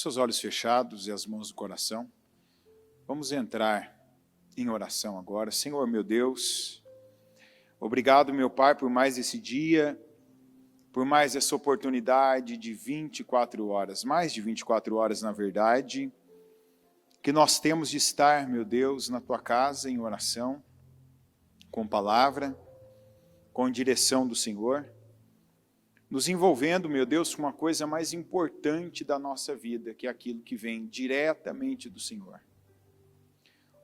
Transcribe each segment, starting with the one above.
seus olhos fechados e as mãos no coração. Vamos entrar em oração agora. Senhor, meu Deus, obrigado, meu Pai, por mais esse dia, por mais essa oportunidade de 24 horas, mais de 24 horas, na verdade, que nós temos de estar, meu Deus, na Tua casa em oração, com palavra, com direção do Senhor, nos envolvendo, meu Deus, com uma coisa mais importante da nossa vida, que é aquilo que vem diretamente do Senhor.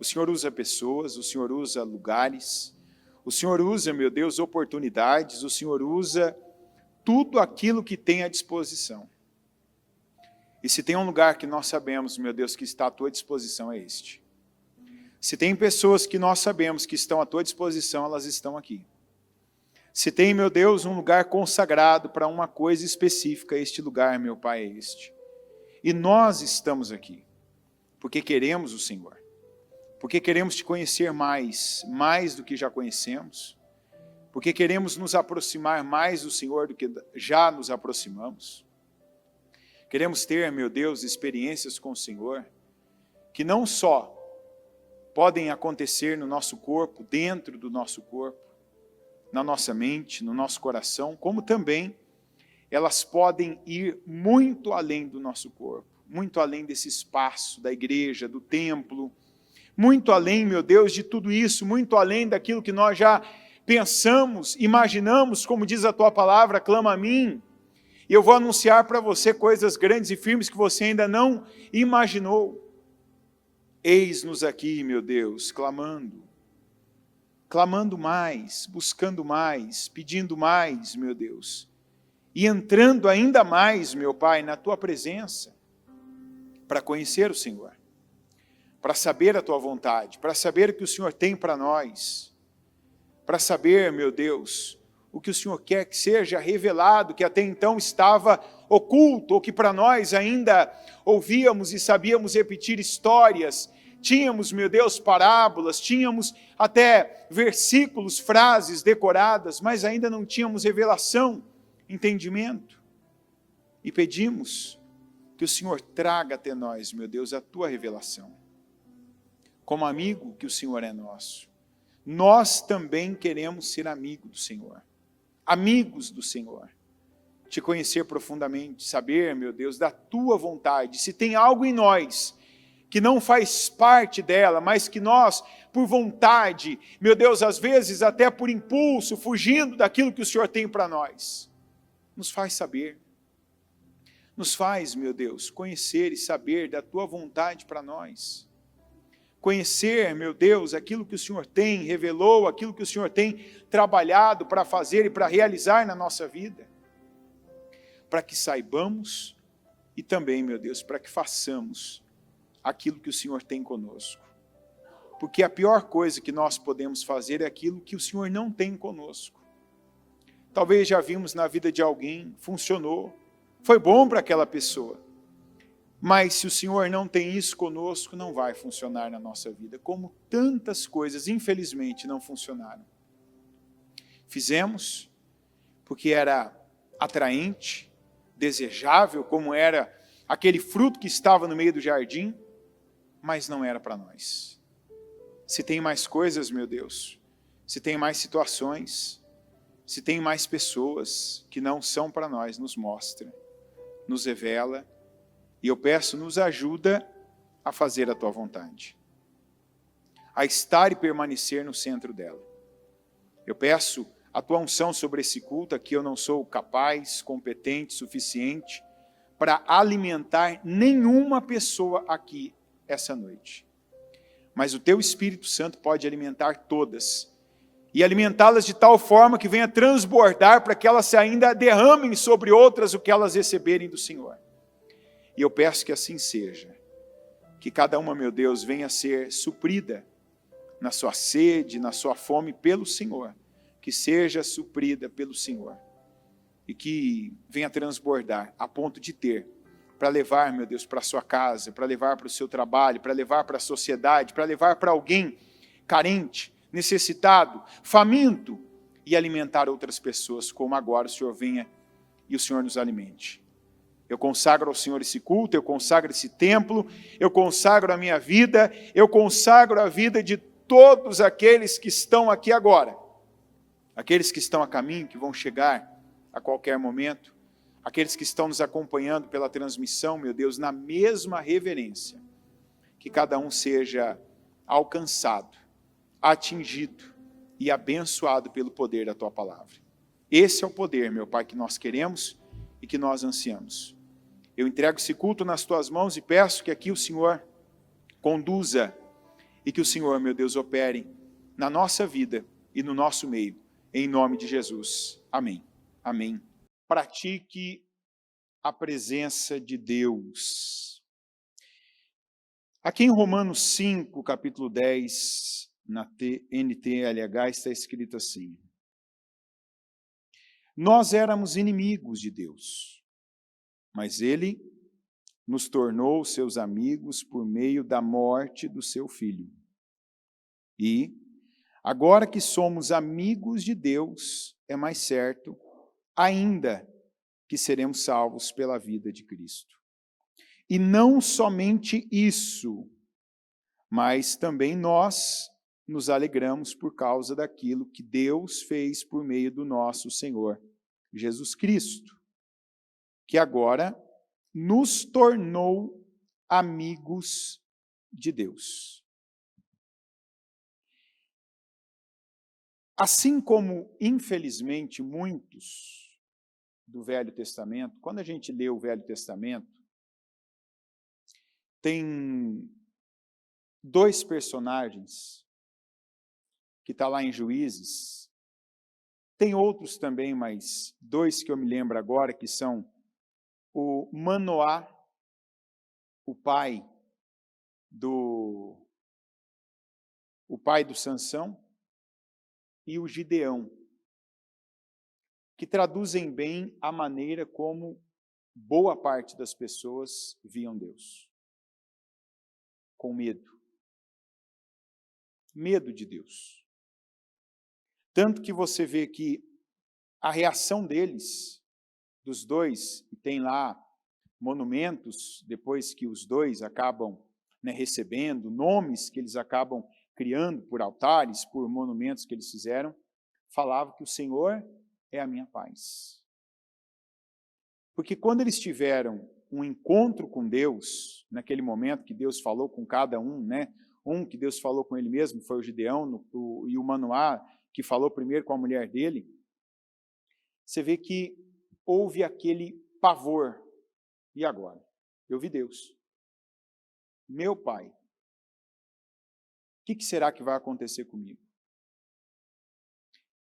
O Senhor usa pessoas, o Senhor usa lugares, o Senhor usa, meu Deus, oportunidades, o Senhor usa tudo aquilo que tem à disposição. E se tem um lugar que nós sabemos, meu Deus, que está à Tua disposição, é este. Se tem pessoas que nós sabemos que estão à Tua disposição, elas estão aqui. Se tem, meu Deus, um lugar consagrado para uma coisa específica, este lugar, meu Pai, é este. E nós estamos aqui, porque queremos o Senhor, porque queremos Te conhecer mais do que já conhecemos, porque queremos nos aproximar mais do Senhor do que já nos aproximamos. Queremos ter, meu Deus, experiências com o Senhor, que não só podem acontecer no nosso corpo, dentro do nosso corpo, na nossa mente, no nosso coração, como também elas podem ir muito além do nosso corpo, muito além desse espaço da igreja, do templo, muito além, meu Deus, de tudo isso, muito além daquilo que nós já pensamos, imaginamos, como diz a Tua palavra, clama a mim, e eu vou anunciar para você coisas grandes e firmes que você ainda não imaginou. Eis-nos aqui, meu Deus, clamando mais, buscando mais, pedindo mais, meu Deus, e entrando ainda mais, meu Pai, na Tua presença, para conhecer o Senhor, para saber a Tua vontade, para saber o que o Senhor tem para nós, para saber, meu Deus, o que o Senhor quer que seja revelado, que até então estava oculto, ou que para nós ainda ouvíamos e sabíamos repetir histórias. Tínhamos, meu Deus, parábolas, tínhamos até versículos, frases decoradas, mas ainda não tínhamos revelação, entendimento. E pedimos que o Senhor traga até nós, meu Deus, a Tua revelação. Como amigo que o Senhor é nosso, nós também queremos ser amigos do Senhor, amigos do Senhor. Te conhecer profundamente, saber, meu Deus, da Tua vontade. Se tem algo em nós que não faz parte dela, mas que nós, por vontade, meu Deus, às vezes até por impulso, fugindo daquilo que o Senhor tem para nós, nos faz saber, nos faz, meu Deus, conhecer e saber da Tua vontade para nós, conhecer, meu Deus, aquilo que o Senhor tem, revelou, aquilo que o Senhor tem trabalhado para fazer e para realizar na nossa vida, para que saibamos e também, meu Deus, para que façamos aquilo que o Senhor tem conosco. Porque a pior coisa que nós podemos fazer é aquilo que o Senhor não tem conosco. Talvez já vimos na vida de alguém, funcionou, foi bom para aquela pessoa. Mas se o Senhor não tem isso conosco, não vai funcionar na nossa vida. Como tantas coisas, infelizmente, não funcionaram. Fizemos porque era atraente, desejável, como era aquele fruto que estava no meio do jardim, mas não era para nós. Se tem mais coisas, meu Deus, se tem mais situações, se tem mais pessoas que não são para nós, nos mostra, nos revela, e eu peço, nos ajuda a fazer a Tua vontade, a estar e permanecer no centro dela. Eu peço a Tua unção sobre esse culto, aqui eu não sou capaz, competente, suficiente, para alimentar nenhuma pessoa aqui essa noite. Mas o Teu Espírito Santo pode alimentar todas, e alimentá-las de tal forma que venha transbordar para que elas ainda derramem sobre outras o que elas receberem do Senhor. E eu peço que assim seja, que cada uma, meu Deus, venha ser suprida na sua sede, na sua fome pelo Senhor, que seja suprida pelo Senhor, e que venha transbordar a ponto de ter, para levar, meu Deus, para a sua casa, para levar para o seu trabalho, para levar para a sociedade, para levar para alguém carente, necessitado, faminto, e alimentar outras pessoas, como agora o Senhor venha e o Senhor nos alimente. Eu consagro ao Senhor esse culto, eu consagro esse templo, eu consagro a minha vida, eu consagro a vida de todos aqueles que estão aqui agora. Aqueles que estão a caminho, que vão chegar a qualquer momento. Aqueles que estão nos acompanhando pela transmissão, meu Deus, na mesma reverência. Que cada um seja alcançado, atingido e abençoado pelo poder da Tua palavra. Esse é o poder, meu Pai, que nós queremos e que nós ansiamos. Eu entrego esse culto nas Tuas mãos e peço que aqui o Senhor conduza e que o Senhor, meu Deus, opere na nossa vida e no nosso meio, em nome de Jesus. Amém. Amém. Pratique a presença de Deus. Aqui em Romanos 5, capítulo 10, na NTLH, está escrito assim: nós éramos inimigos de Deus, mas Ele nos tornou seus amigos por meio da morte do seu Filho. E, agora que somos amigos de Deus, é mais certo ainda que seremos salvos pela vida de Cristo. E não somente isso, mas também nós nos alegramos por causa daquilo que Deus fez por meio do nosso Senhor Jesus Cristo, que agora nos tornou amigos de Deus. Assim como, infelizmente, muitos do Velho Testamento, quando a gente lê o Velho Testamento, tem dois personagens que está lá em Juízes, tem outros também, mas dois que eu me lembro agora, que são o Manoá, o pai do Sansão, e o Gideão, que traduzem bem a maneira como boa parte das pessoas viam Deus. Com medo. Medo de Deus. Tanto que você vê que a reação deles, dos dois, e tem lá monumentos, depois que os dois acabam recebendo, nomes que eles acabam criando por altares, por monumentos que eles fizeram, falava que o Senhor é a minha paz. Porque quando eles tiveram um encontro com Deus, naquele momento que Deus falou com cada um, um que Deus falou com ele mesmo, foi o Gideão, e o Manoá, que falou primeiro com a mulher dele, você vê que houve aquele pavor. E agora? Eu vi Deus. Meu Pai. O que será que vai acontecer comigo?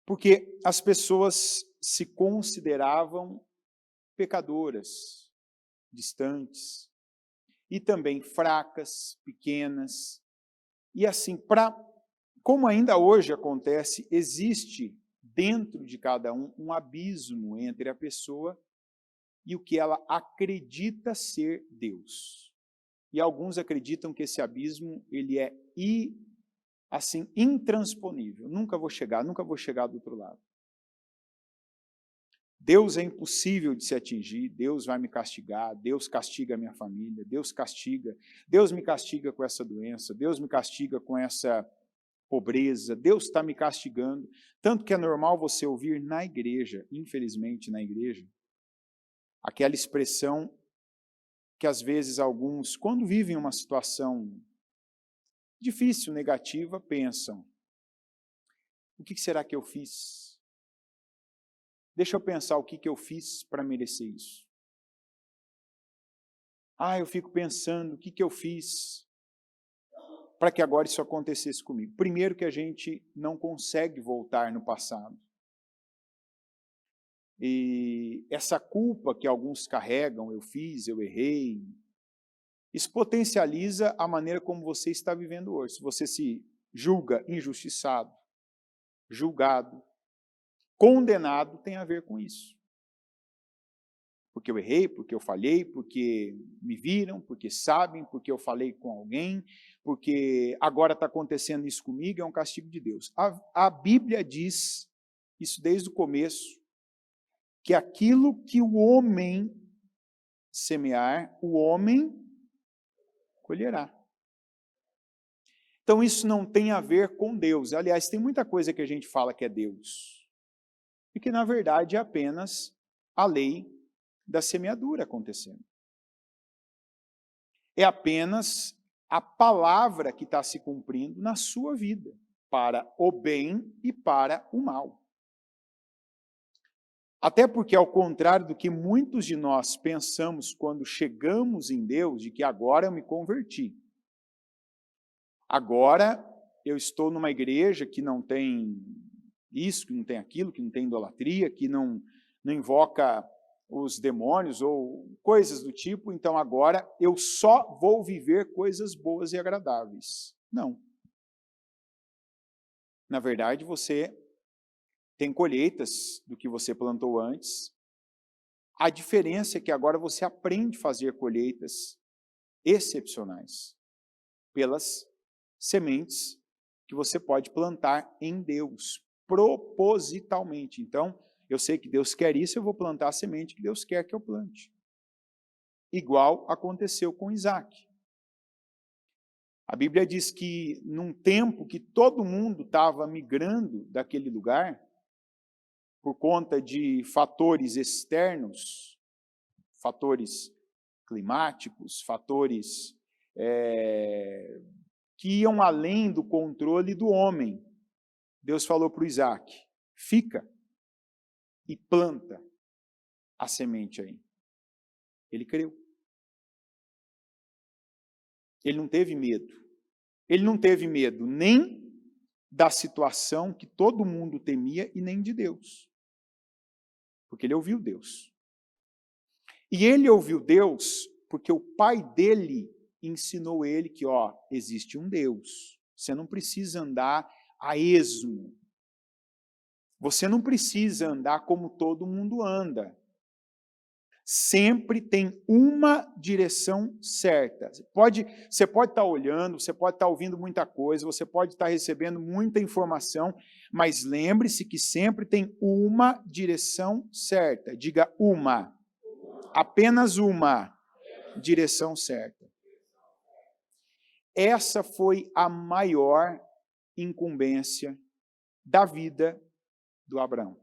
Porque as pessoas se consideravam pecadoras, distantes, e também fracas, pequenas. E assim, como ainda hoje acontece, existe dentro de cada um abismo entre a pessoa e o que ela acredita ser Deus. E alguns acreditam que esse abismo ele é intransponível. Nunca vou chegar do outro lado. Deus é impossível de se atingir, Deus vai me castigar, Deus castiga a minha família, Deus me castiga com essa doença, Deus me castiga com essa pobreza, Deus está me castigando. Tanto que é normal você ouvir na igreja, infelizmente na igreja, aquela expressão que às vezes alguns, quando vivem uma situação difícil, negativa, pensam: o que será que eu fiz? Deixa eu pensar o que eu fiz para merecer isso. Eu fico pensando o que eu fiz para que agora isso acontecesse comigo. Primeiro que a gente não consegue voltar no passado. E essa culpa que alguns carregam, eu fiz, eu errei, isso potencializa a maneira como você está vivendo hoje. Se você se julga injustiçado, julgado, condenado, tem a ver com isso. Porque eu errei, porque eu falhei, porque me viram, porque sabem, porque eu falei com alguém, porque agora está acontecendo isso comigo, é um castigo de Deus. A Bíblia diz, isso desde o começo, que aquilo que o homem semear, o homem colherá. Então isso não tem a ver com Deus. Aliás, tem muita coisa que a gente fala que é Deus, e que na verdade é apenas a lei da semeadura acontecendo. É apenas a palavra que está se cumprindo na sua vida, para o bem e para o mal. Até porque, ao contrário do que muitos de nós pensamos quando chegamos em Deus, de que agora eu me converti. Agora eu estou numa igreja que não tem isso, que não tem aquilo, que não tem idolatria, que não invoca os demônios ou coisas do tipo, então agora eu só vou viver coisas boas e agradáveis. Não. Na verdade, você tem colheitas do que você plantou antes. A diferença é que agora você aprende a fazer colheitas excepcionais pelas sementes que você pode plantar em Deus, propositalmente. Então, eu sei que Deus quer isso, eu vou plantar a semente que Deus quer que eu plante. Igual aconteceu com Isaac. A Bíblia diz que num tempo que todo mundo estava migrando daquele lugar, por conta de fatores externos, fatores climáticos, fatores que iam além do controle do homem. Deus falou para o Isaac, fica e planta a semente aí. Ele creu. Ele não teve medo. Ele não teve medo nem da situação que todo mundo temia e nem de Deus. Porque ele ouviu Deus. E ele ouviu Deus porque o pai dele ensinou ele que, existe um Deus. Você não precisa andar a esmo. Você não precisa andar como todo mundo anda. Sempre tem uma direção certa. Você pode estar olhando, você pode estar ouvindo muita coisa, você pode estar recebendo muita informação, mas lembre-se que sempre tem uma direção certa. Diga uma. Apenas uma direção certa. Essa foi a maior incumbência da vida do Abraão.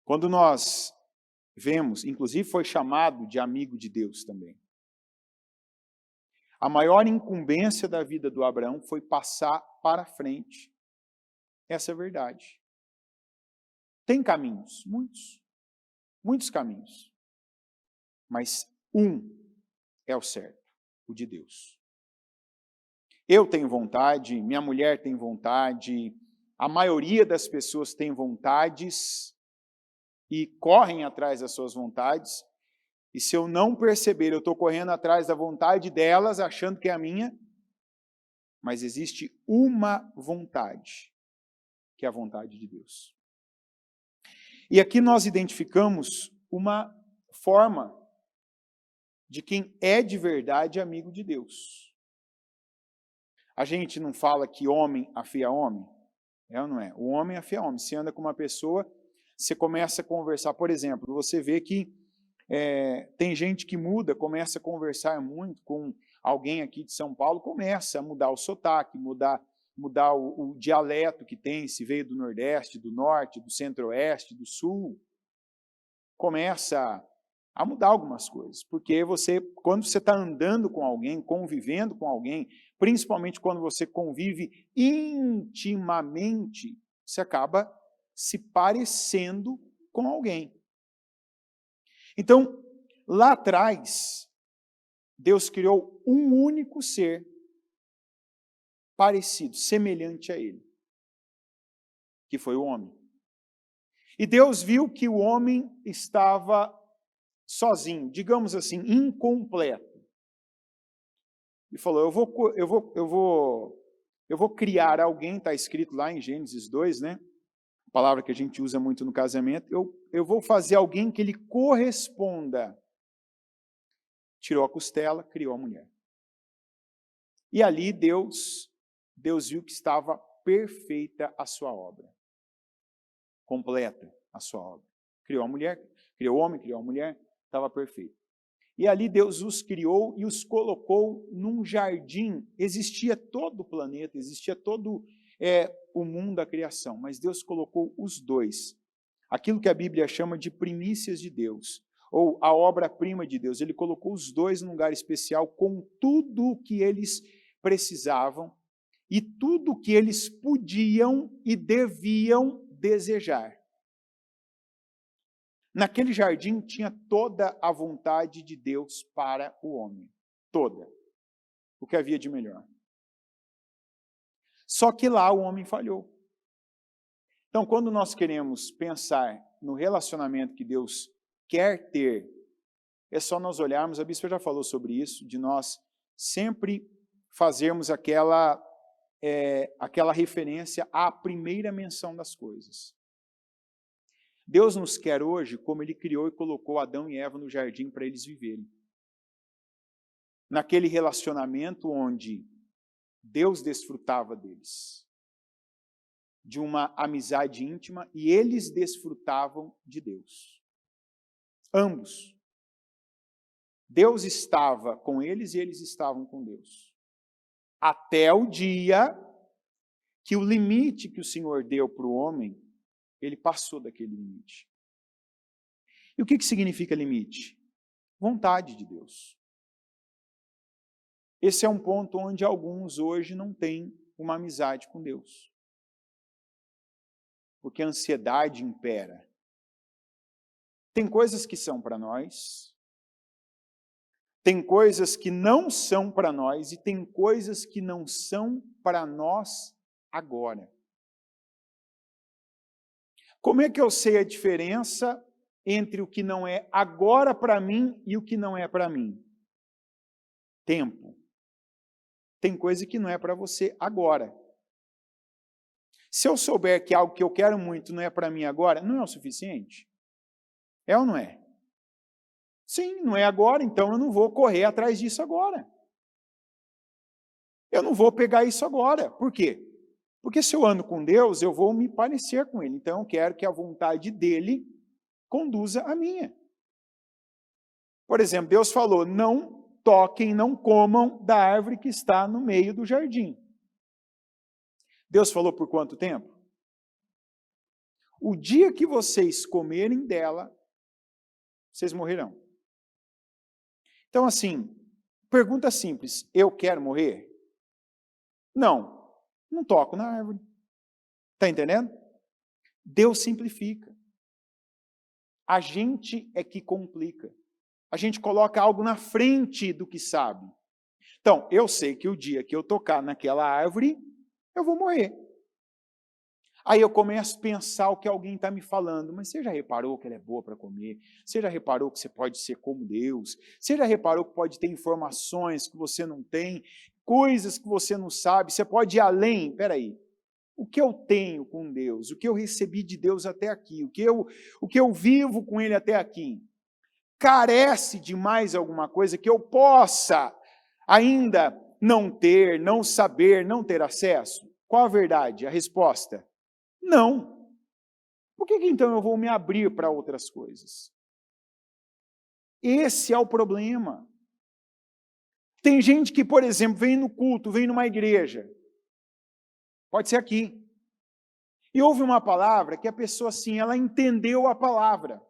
Quando nós vemos, inclusive foi chamado de amigo de Deus também. A maior incumbência da vida do Abraão foi passar para frente essa verdade. Tem caminhos, muitos caminhos, mas um é o certo, o de Deus. Eu tenho vontade, minha mulher tem vontade, a maioria das pessoas tem vontades e correm atrás das suas vontades, e se eu não perceber, eu estou correndo atrás da vontade delas, achando que é a minha, mas existe uma vontade, que é a vontade de Deus. E aqui nós identificamos uma forma de quem é de verdade amigo de Deus. A gente não fala que homem afia homem? É ou não é? O homem afia homem. Você anda com uma pessoa, você começa a conversar, por exemplo, você vê que tem gente que muda, começa a conversar muito com alguém aqui de São Paulo, começa a mudar o sotaque, mudar o dialeto que tem, se veio do Nordeste, do Norte, do Centro-Oeste, do Sul. Começa a mudar algumas coisas, porque quando você está andando com alguém, convivendo com alguém, principalmente quando você convive intimamente, você acaba se parecendo com alguém. Então, lá atrás, Deus criou um único ser parecido, semelhante a ele, que foi o homem. E Deus viu que o homem estava sozinho, digamos assim, incompleto. E falou, eu vou criar alguém, está escrito lá em Gênesis 2, né? Palavra que a gente usa muito no casamento, eu vou fazer alguém que ele corresponda. Tirou a costela, criou a mulher. E ali Deus viu que estava perfeita a sua obra. Completa a sua obra. Criou a mulher, criou o homem, criou a mulher, estava perfeito. E ali Deus os criou e os colocou num jardim. Existia todo o planeta, existia todo o mundo da criação, mas Deus colocou os dois. Aquilo que a Bíblia chama de primícias de Deus, ou a obra-prima de Deus. Ele colocou os dois num lugar especial com tudo o que eles precisavam e tudo o que eles podiam e deviam desejar. Naquele jardim tinha toda a vontade de Deus para o homem. Toda. O que havia de melhor. Só que lá o homem falhou. Então, quando nós queremos pensar no relacionamento que Deus quer ter, é só nós olharmos, a Bispa já falou sobre isso, de nós sempre fazermos aquela referência à primeira menção das coisas. Deus nos quer hoje como Ele criou e colocou Adão e Eva no jardim para eles viverem. Naquele relacionamento onde Deus desfrutava deles, de uma amizade íntima, e eles desfrutavam de Deus. Ambos. Deus estava com eles e eles estavam com Deus. Até o dia que o limite que o Senhor deu para o homem, ele passou daquele limite. E o que significa limite? Vontade de Deus. Esse é um ponto onde alguns hoje não têm uma amizade com Deus. Porque a ansiedade impera. Tem coisas que são para nós, tem coisas que não são para nós e tem coisas que não são para nós agora. Como é que eu sei a diferença entre o que não é agora para mim e o que não é para mim? Tempo. Tem coisa que não é para você agora. Se eu souber que algo que eu quero muito não é para mim agora, não é o suficiente? É ou não é? Sim, não é agora, então eu não vou correr atrás disso agora. Eu não vou pegar isso agora. Por quê? Porque se eu ando com Deus, eu vou me parecer com Ele. Então eu quero que a vontade dEle conduza a minha. Por exemplo, Deus falou, não toquem, não comam da árvore que está no meio do jardim. Deus falou por quanto tempo? O dia que vocês comerem dela, vocês morrerão. Então, assim, pergunta simples, eu quero morrer? Não, não toco na árvore. Está entendendo? Deus simplifica. A gente é que complica. A gente coloca algo na frente do que sabe. Então, eu sei que o dia que eu tocar naquela árvore, eu vou morrer. Aí eu começo a pensar o que alguém está me falando, mas você já reparou que ela é boa para comer? Você já reparou que você pode ser como Deus? Você já reparou que pode ter informações que você não tem, coisas que você não sabe? Você pode ir além? Espera aí. O que eu tenho com Deus? O que eu recebi de Deus até aqui? O que eu vivo com Ele até aqui? Carece de mais alguma coisa que eu possa ainda não ter, não saber, não ter acesso? Qual a verdade? A resposta? Não. Por que então eu vou me abrir para outras coisas? Esse é o problema. Tem gente que, por exemplo, vem no culto, vem numa igreja, pode ser aqui, e ouve uma palavra que a pessoa, assim, ela entendeu a palavra.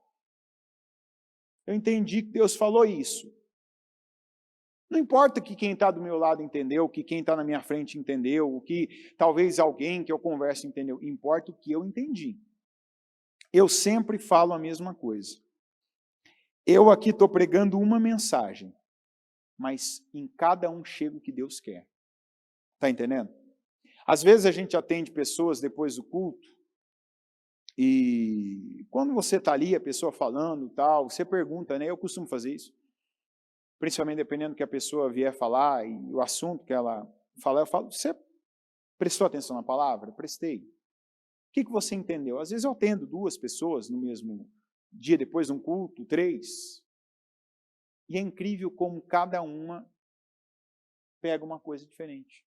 Eu entendi que Deus falou isso. Não importa que quem está do meu lado entendeu, que quem está na minha frente entendeu, o que talvez alguém que eu converso entendeu. Importa o que eu entendi. Eu sempre falo a mesma coisa. Eu aqui estou pregando uma mensagem, mas em cada um chega o que Deus quer. Está entendendo? Às vezes a gente atende pessoas depois do culto, e quando você está ali, a pessoa falando tal, você pergunta, né? Eu costumo fazer isso. Principalmente dependendo do que a pessoa vier falar e o assunto que ela falar, eu falo, você prestou atenção na palavra? Prestei. O que você entendeu? Às vezes eu atendo 2 pessoas no mesmo dia, depois de um culto, 3. E é incrível como cada uma pega uma coisa diferente.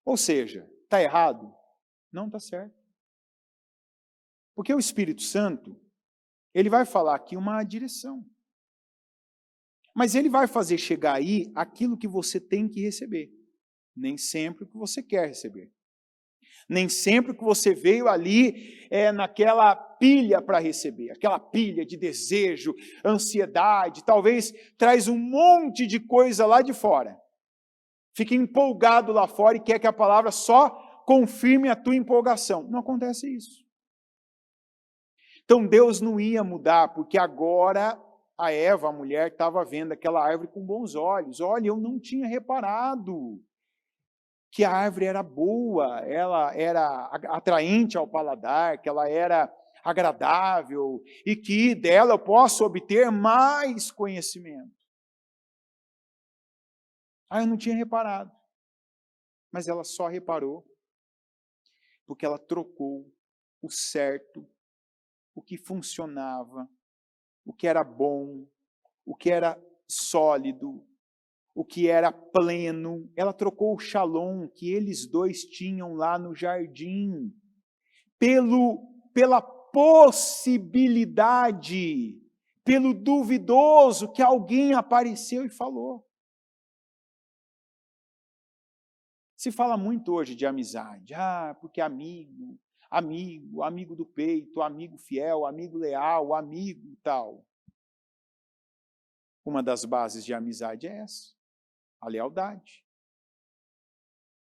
Ou seja, está errado? Não está certo. Porque o Espírito Santo, Ele vai falar aqui uma direção. Mas ele vai fazer chegar aí aquilo que você tem que receber. Nem sempre o que você quer receber. Nem sempre o que você veio ali naquela pilha para receber. Aquela pilha de desejo, ansiedade, talvez traz um monte de coisa lá de fora. Fica empolgado lá fora e quer que a palavra só confirme a tua empolgação. Não acontece isso. Então Deus não ia mudar, porque agora a Eva, a mulher, estava vendo aquela árvore com bons olhos. Olha, eu não tinha reparado que a árvore era boa, ela era atraente ao paladar, que ela era agradável e que dela eu posso obter mais conhecimento. Eu não tinha reparado, mas ela só reparou porque ela trocou o certo, o que funcionava, o que era bom, o que era sólido, o que era pleno. Ela trocou o shalom que eles dois tinham lá no jardim, pela possibilidade, pelo duvidoso que alguém apareceu e falou. Se fala muito hoje de amizade, porque amigo do peito, amigo fiel, amigo leal, amigo tal. Uma das bases de amizade é essa, a lealdade.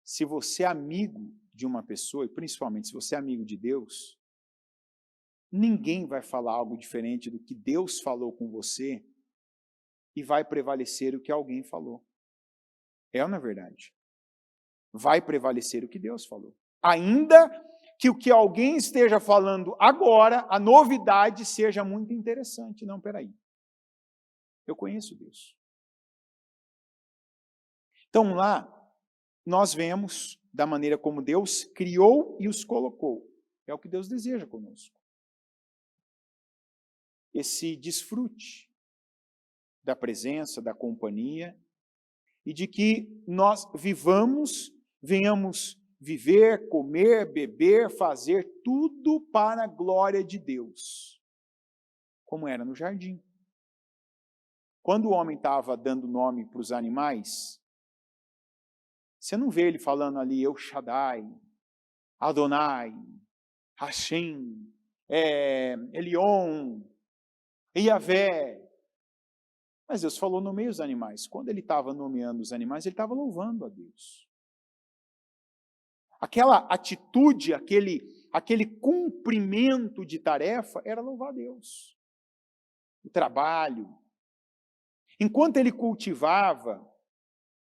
Se você é amigo de uma pessoa, e principalmente se você é amigo de Deus, ninguém vai falar algo diferente do que Deus falou com você e vai prevalecer o que alguém falou. É ou não é verdade? Vai prevalecer o que Deus falou. Ainda que o que alguém esteja falando agora, a novidade seja muito interessante. Não, peraí. Eu conheço Deus. Então lá, nós vemos da maneira como Deus criou e os colocou. É o que Deus deseja conosco. Esse desfrute da presença, da companhia, e de que nós venhamos viver, comer, beber, fazer tudo para a glória de Deus, como era no jardim. Quando o homem estava dando nome para os animais, você não vê ele falando ali, El Shaddai, Adonai, Hashem, Elion, Iavé. Mas Deus falou no meio dos animais. Quando ele estava nomeando os animais, ele estava louvando a Deus. Aquela atitude, aquele cumprimento de tarefa era louvar a Deus. O trabalho. Enquanto ele cultivava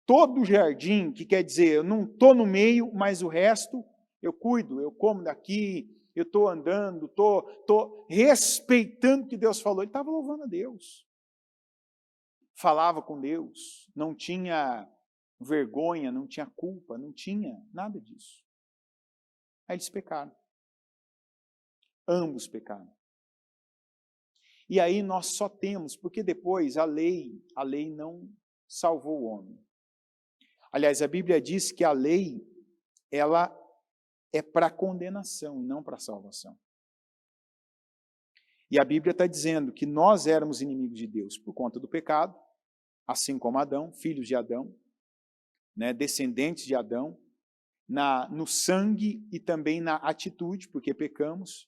todo o jardim, que quer dizer, eu não estou no meio, mas o resto eu cuido, eu como daqui, eu estou andando, estou respeitando o que Deus falou. Ele estava louvando a Deus. Falava com Deus, não tinha vergonha, não tinha culpa, não tinha nada disso. Aí eles pecaram. Ambos pecaram. E aí nós só temos, porque depois a lei não salvou o homem. Aliás, a Bíblia diz que a lei, ela é para condenação e não para salvação. E a Bíblia está dizendo que nós éramos inimigos de Deus por conta do pecado, assim como Adão, filhos de Adão, descendentes de Adão, no sangue e também na atitude, porque pecamos.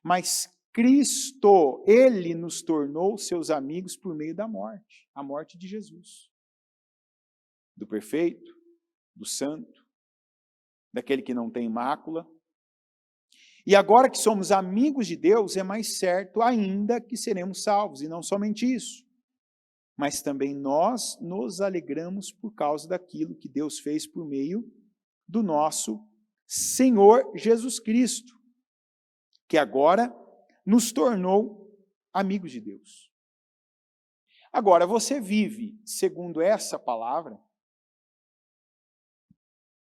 Mas Cristo, Ele nos tornou seus amigos por meio da morte, a morte de Jesus. Do perfeito, do santo, daquele que não tem mácula. E agora que somos amigos de Deus, é mais certo ainda que seremos salvos, e não somente isso. Mas também nós nos alegramos por causa daquilo que Deus fez por meio do nosso Senhor Jesus Cristo, que agora nos tornou amigos de Deus. Agora, você vive segundo essa palavra?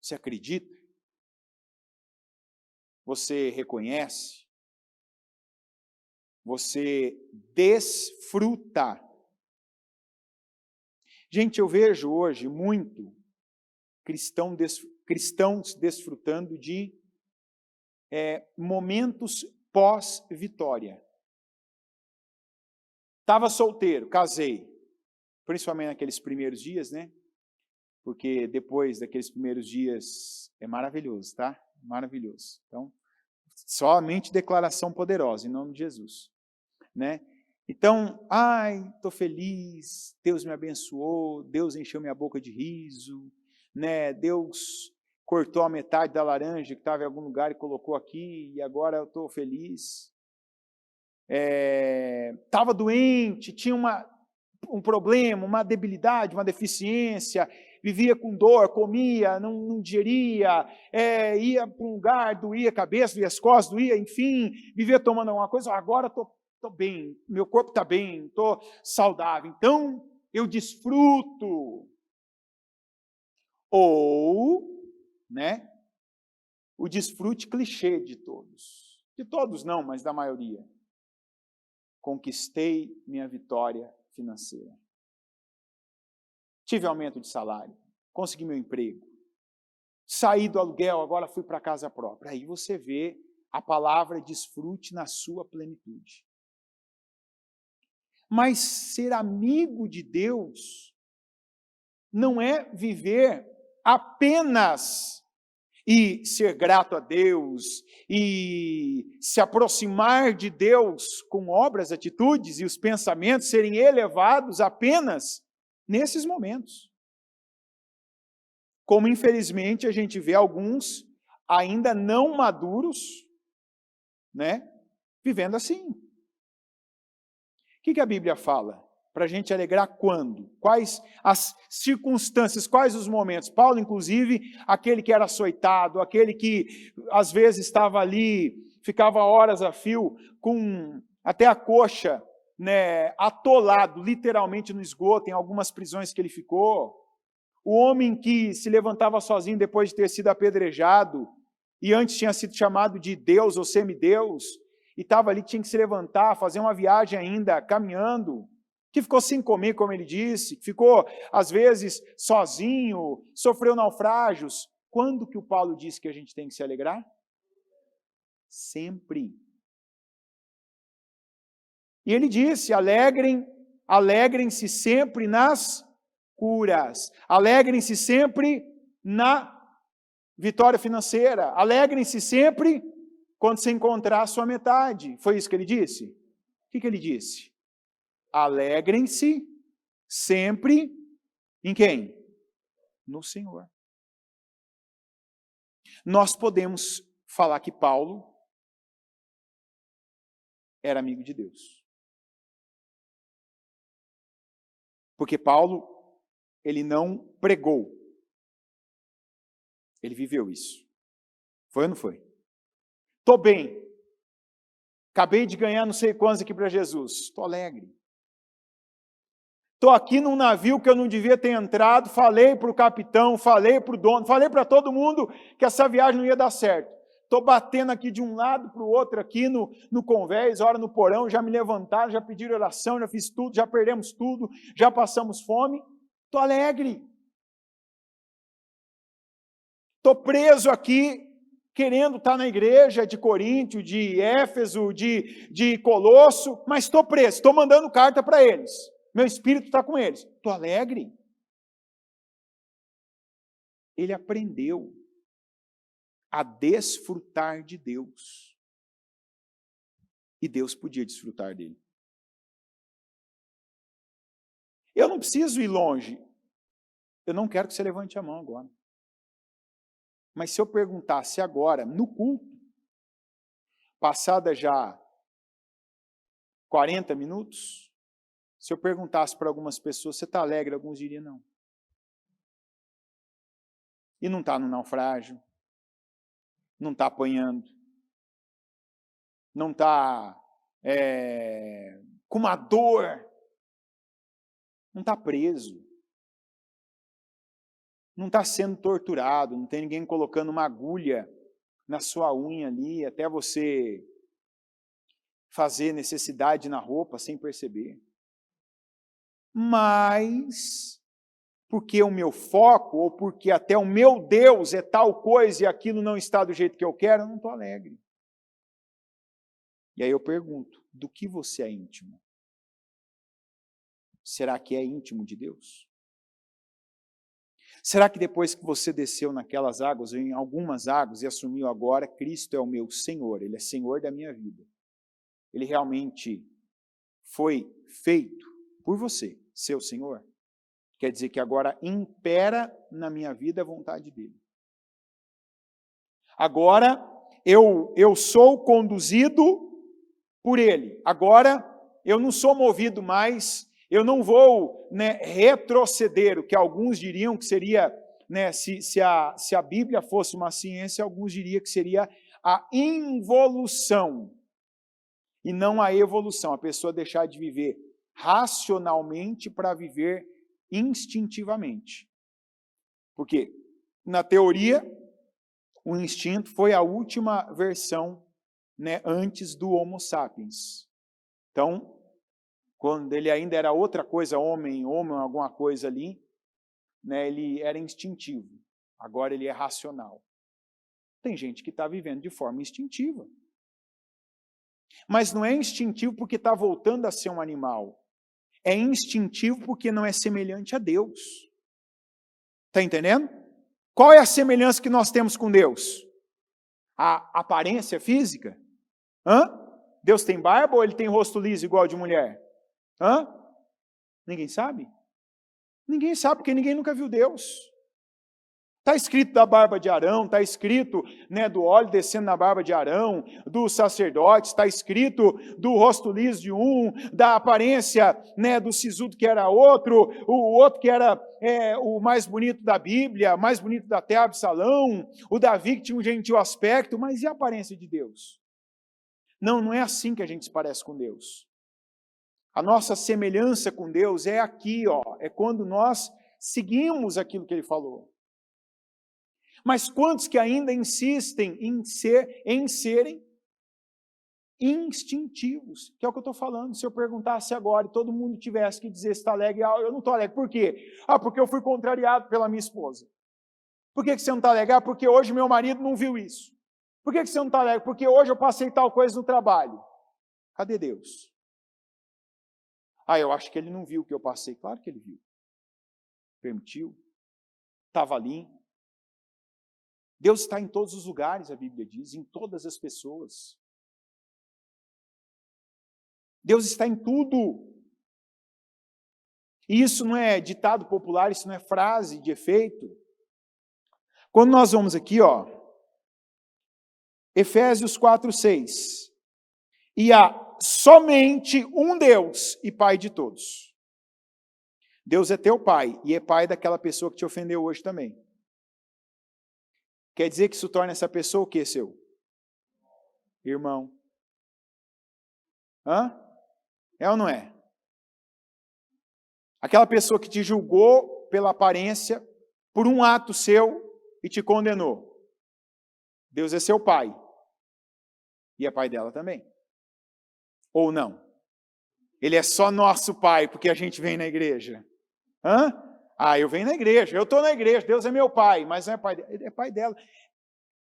Você acredita? Você reconhece? Você desfruta? Gente, eu vejo hoje muito cristãos desfrutando de momentos pós-vitória. Estava solteiro, casei. Principalmente naqueles primeiros dias, né? Porque depois daqueles primeiros dias é maravilhoso, tá? Maravilhoso. Então, somente declaração poderosa, em nome de Jesus, né? Então, estou feliz, Deus me abençoou, Deus encheu minha boca de riso, né? Deus cortou a metade da laranja que estava em algum lugar e colocou aqui, e agora eu estou feliz. Estava doente, tinha um problema, uma debilidade, uma deficiência, vivia com dor, comia, não digeria, ia para um lugar, doía a cabeça, doía as costas, doía, enfim, vivia tomando alguma coisa, agora estou bem, meu corpo está bem, estou saudável, então eu desfruto. Ou, né, o desfrute clichê de todos não, mas da maioria. Conquistei minha vitória financeira. Tive aumento de salário, consegui meu emprego, saí do aluguel, agora fui para a casa própria. Aí você vê a palavra desfrute na sua plenitude. Mas ser amigo de Deus não é viver apenas e ser grato a Deus, e se aproximar de Deus com obras, atitudes e os pensamentos serem elevados apenas nesses momentos. Como infelizmente a gente vê alguns ainda não maduros, né, vivendo assim. O que a Bíblia fala? Para a gente alegrar quando? Quais as circunstâncias, quais os momentos? Paulo, inclusive, aquele que era açoitado, aquele que às vezes estava ali, ficava horas a fio, com até a coxa, né, atolado literalmente no esgoto, em algumas prisões que ele ficou. O homem que se levantava sozinho depois de ter sido apedrejado, e antes tinha sido chamado de Deus ou semideus, e estava ali, tinha que se levantar, fazer uma viagem ainda, caminhando, que ficou sem comer, como ele disse, que ficou, às vezes, sozinho, sofreu naufrágios. Quando que o Paulo disse que a gente tem que se alegrar? Sempre. E ele disse, alegrem-se sempre nas curas, alegrem-se sempre na vitória financeira, alegrem-se sempre quando se encontrar a sua metade. Foi isso que ele disse? O que ele disse? Alegrem-se sempre em quem? No Senhor. Nós podemos falar que Paulo era amigo de Deus. Porque Paulo, ele não pregou. Ele viveu isso. Foi ou não foi? Estou bem. Acabei de ganhar não sei quantos aqui para Jesus. Estou alegre. Estou aqui num navio que eu não devia ter entrado, falei para o capitão, falei para o dono, falei para todo mundo que essa viagem não ia dar certo. Estou batendo aqui de um lado para o outro, aqui no convés, hora no porão, já me levantaram, já pediram oração, já fiz tudo, já perdemos tudo, já passamos fome. Estou alegre. Estou preso aqui, querendo estar na igreja de Coríntio, de Éfeso, de Colosso, mas estou preso, estou mandando carta para eles. Meu espírito está com eles. Estou alegre. Ele aprendeu a desfrutar de Deus. E Deus podia desfrutar dele. Eu não preciso ir longe. Eu não quero que você levante a mão agora. Mas se eu perguntasse agora, no culto, passada já 40 minutos, se eu perguntasse para algumas pessoas, você está alegre? Alguns diriam não. E não está no naufrágio, não está apanhando, não está com uma dor, não está preso, não está sendo torturado, não tem ninguém colocando uma agulha na sua unha ali, até você fazer necessidade na roupa sem perceber. Mas, porque o meu foco, ou porque até o meu Deus é tal coisa e aquilo não está do jeito que eu quero, eu não estou alegre. E aí eu pergunto, do que você é íntimo? será que é íntimo de Deus? Será que depois que você desceu naquelas águas, ou em algumas águas, e assumiu agora, Cristo é o meu Senhor, Ele é Senhor da minha vida, Ele realmente foi feito por você, seu Senhor? Quer dizer que agora impera na minha vida a vontade dEle. Agora eu sou conduzido por Ele. Agora eu não sou movido mais, eu não vou, retroceder, o que alguns diriam que seria, se a Bíblia fosse uma ciência, alguns diriam que seria a involução e não a evolução, a pessoa deixar de viver racionalmente para viver instintivamente. Porque, na teoria, o instinto foi a última versão, antes do Homo sapiens. Então, quando ele ainda era outra coisa, homem, alguma coisa ali, ele era instintivo. Agora ele é racional. Tem gente que está vivendo de forma instintiva. Mas não é instintivo porque está voltando a ser um animal. É instintivo porque não é semelhante a Deus. Está entendendo? Qual é a semelhança que nós temos com Deus? A aparência física? Deus tem barba ou ele tem rosto liso igual de mulher? Ninguém sabe? Ninguém sabe porque ninguém nunca viu Deus. Está escrito da barba de Arão, está escrito, do óleo descendo na barba de Arão, dos sacerdotes, está escrito do rosto liso de um, da aparência, do sisudo que era outro, o outro que era o mais bonito da Bíblia, mais bonito da terra, Absalão, o Davi que tinha um gentil aspecto, mas e a aparência de Deus? Não é assim que a gente se parece com Deus. A nossa semelhança com Deus é aqui, é quando nós seguimos aquilo que Ele falou. Mas quantos que ainda insistem em serem instintivos? Que é o que eu estou falando. Se eu perguntasse agora e todo mundo tivesse que dizer se está alegre, eu não estou alegre. Por quê? Porque eu fui contrariado pela minha esposa. Por que você não está alegre? Porque hoje meu marido não viu isso. Por que você não está alegre? Porque hoje eu passei tal coisa no trabalho. Cadê Deus? Eu acho que ele não viu o que eu passei. Claro que ele viu. Permitiu. Estava ali. Deus está em todos os lugares, a Bíblia diz, em todas as pessoas. Deus está em tudo. E isso não é ditado popular, isso não é frase de efeito. Quando nós vamos aqui, Efésios 4:6, e há somente um Deus e Pai de todos. Deus é teu Pai e é Pai daquela pessoa que te ofendeu hoje também. Quer dizer que isso torna essa pessoa o que, seu? Irmão. É ou não é? Aquela pessoa que te julgou pela aparência, por um ato seu e te condenou. Deus é seu pai. E é pai dela também. Ou não? Ele é só nosso pai, porque a gente vem na igreja. Eu venho na igreja, eu estou na igreja, Deus é meu pai, mas não é pai dela, é pai dela.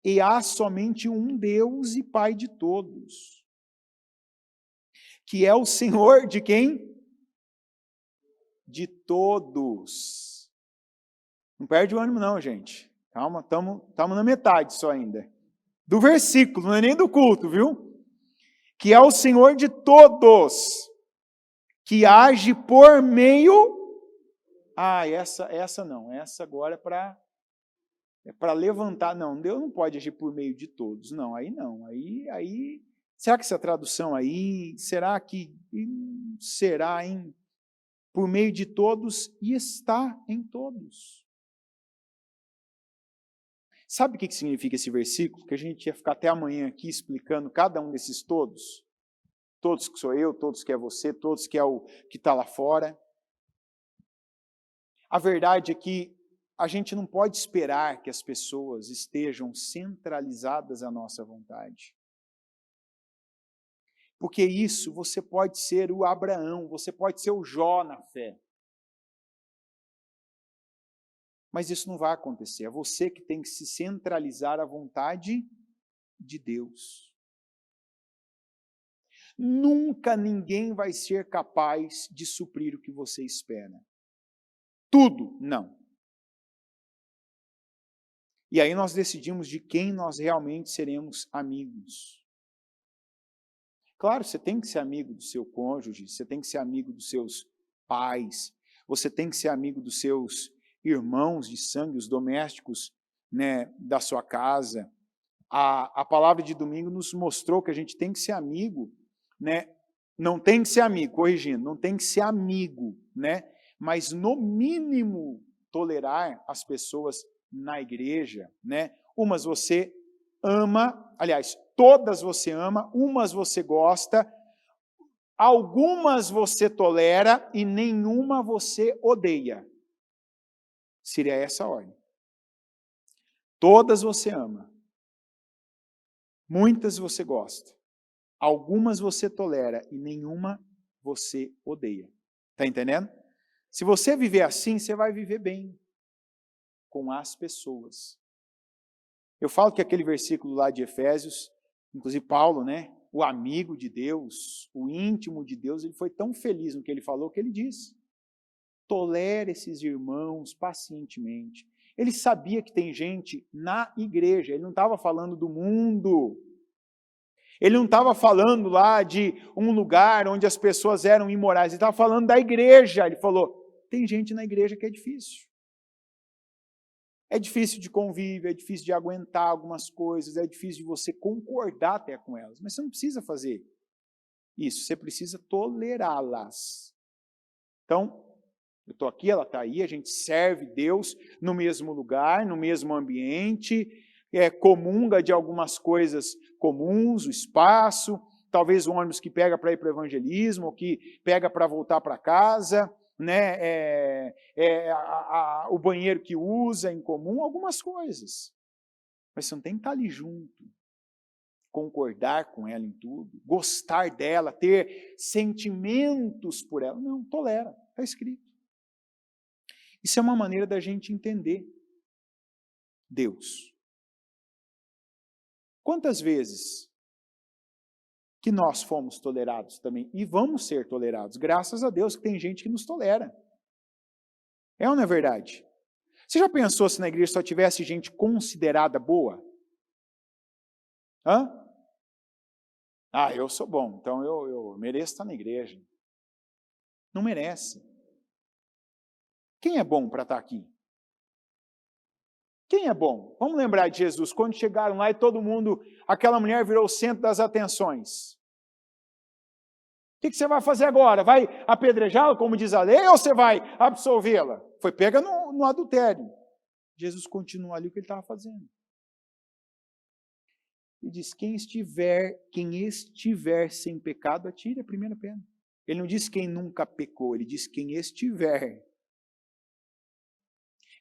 E há somente um Deus e Pai de todos, que é o Senhor de quem? De todos. Não perde o ânimo não, gente. Calma, estamos na metade só ainda. Do versículo, não é nem do culto, viu? Que é o Senhor de todos, que age por meio... essa não, essa agora é para levantar. Não, Deus não pode agir por meio de todos. Não, aí não. Aí será que essa tradução aí, será que será por meio de todos e está em todos? Sabe o que significa esse versículo? Que a gente ia ficar até amanhã aqui explicando cada um desses todos. Todos que sou eu, todos que é você, todos que é o que está lá fora. A verdade é que a gente não pode esperar que as pessoas estejam centralizadas à nossa vontade. Porque isso, você pode ser o Abraão, você pode ser o Jó na fé. Mas isso não vai acontecer. É você que tem que se centralizar à vontade de Deus. Nunca ninguém vai ser capaz de suprir o que você espera. Tudo, não. E aí nós decidimos de quem nós realmente seremos amigos. Claro, você tem que ser amigo do seu cônjuge, você tem que ser amigo dos seus pais, você tem que ser amigo dos seus irmãos de sangue, os domésticos, né, da sua casa. A palavra de domingo nos mostrou que a gente tem que ser amigo, né? Não tem que ser amigo, corrigindo, não tem que ser amigo, né? Mas no mínimo tolerar as pessoas na igreja, né? Umas você ama, aliás, todas você ama, umas você gosta, algumas você tolera e nenhuma você odeia. Seria essa a ordem. Todas você ama, muitas você gosta, algumas você tolera e nenhuma você odeia. Está entendendo? Se você viver assim, você vai viver bem com as pessoas. Eu falo que aquele versículo lá de Efésios, inclusive Paulo, né, o amigo de Deus, o íntimo de Deus, ele foi tão feliz no que ele falou que ele disse: tolere esses irmãos pacientemente. Ele sabia que tem gente na igreja, ele não estava falando do mundo. Ele não estava falando lá de um lugar onde as pessoas eram imorais, ele estava falando da igreja. Ele falou, tem gente na igreja que é difícil. É difícil de convívio, é difícil de aguentar algumas coisas, é difícil de você concordar até com elas. Mas você não precisa fazer isso, você precisa tolerá-las. Então, eu estou aqui, ela está aí, a gente serve Deus no mesmo lugar, no mesmo ambiente, comunga de algumas coisas comuns, o espaço, talvez o ônibus que pega para ir para o evangelismo, ou que pega para voltar para casa, né, o banheiro que usa em comum, algumas coisas. Mas você não tem que estar ali junto, concordar com ela em tudo, gostar dela, ter sentimentos por ela. Não, tolera, está escrito. Isso é uma maneira da gente entender Deus. Quantas vezes que nós fomos tolerados também, e vamos ser tolerados, graças a Deus que tem gente que nos tolera. É ou não é verdade? Você já pensou se na igreja só tivesse gente considerada boa? Hã? Ah, eu sou bom, então eu mereço estar na igreja. Não merece. Quem é bom para estar aqui? Quem é bom? Vamos lembrar de Jesus, quando chegaram lá e todo mundo, aquela mulher virou o centro das atenções. O que você vai fazer agora? Vai apedrejá-la, como diz a lei, ou você vai absolvê-la? Foi pega no adultério. Jesus continua ali o que ele estava fazendo. Ele diz, quem estiver sem pecado, atire a primeira pedra. Ele não diz quem nunca pecou, ele diz quem estiver.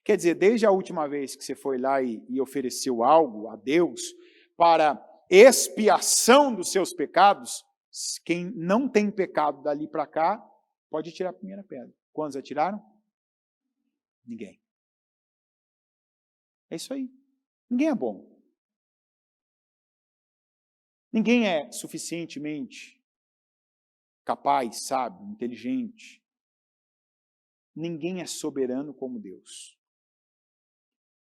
Quer dizer, desde a última vez que você foi lá e ofereceu algo a Deus para expiação dos seus pecados, quem não tem pecado dali para cá, pode tirar a primeira pedra. Quantos atiraram? Ninguém. É isso aí. Ninguém é bom. Ninguém é suficientemente capaz, sábio, inteligente. Ninguém é soberano como Deus.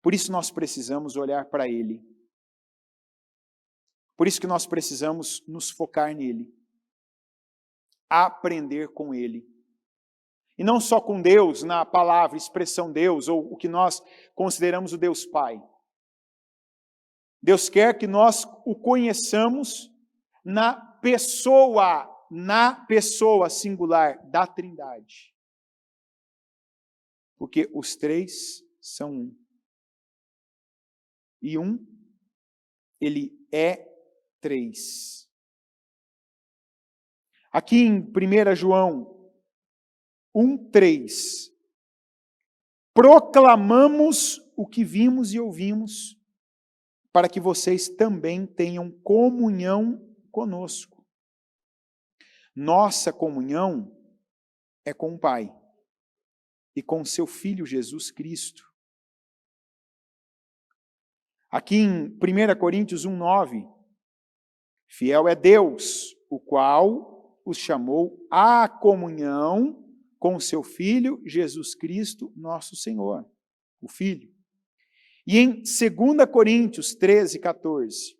Por isso nós precisamos olhar para Ele. Por isso que nós precisamos nos focar nele. Aprender com Ele. E não só com Deus, na palavra, expressão Deus, ou o que nós consideramos o Deus Pai. Deus quer que nós o conheçamos na pessoa singular da Trindade. Porque os três são um. E um, ele é três. Aqui em 1 João 1:3, proclamamos o que vimos e ouvimos, para que vocês também tenham comunhão conosco. Nossa comunhão é com o Pai e com seu Filho Jesus Cristo. Aqui em 1 Coríntios 1:9, fiel é Deus, o qual os chamou à comunhão com o seu Filho, Jesus Cristo, nosso Senhor, o Filho. E em 2 Coríntios 13, 14,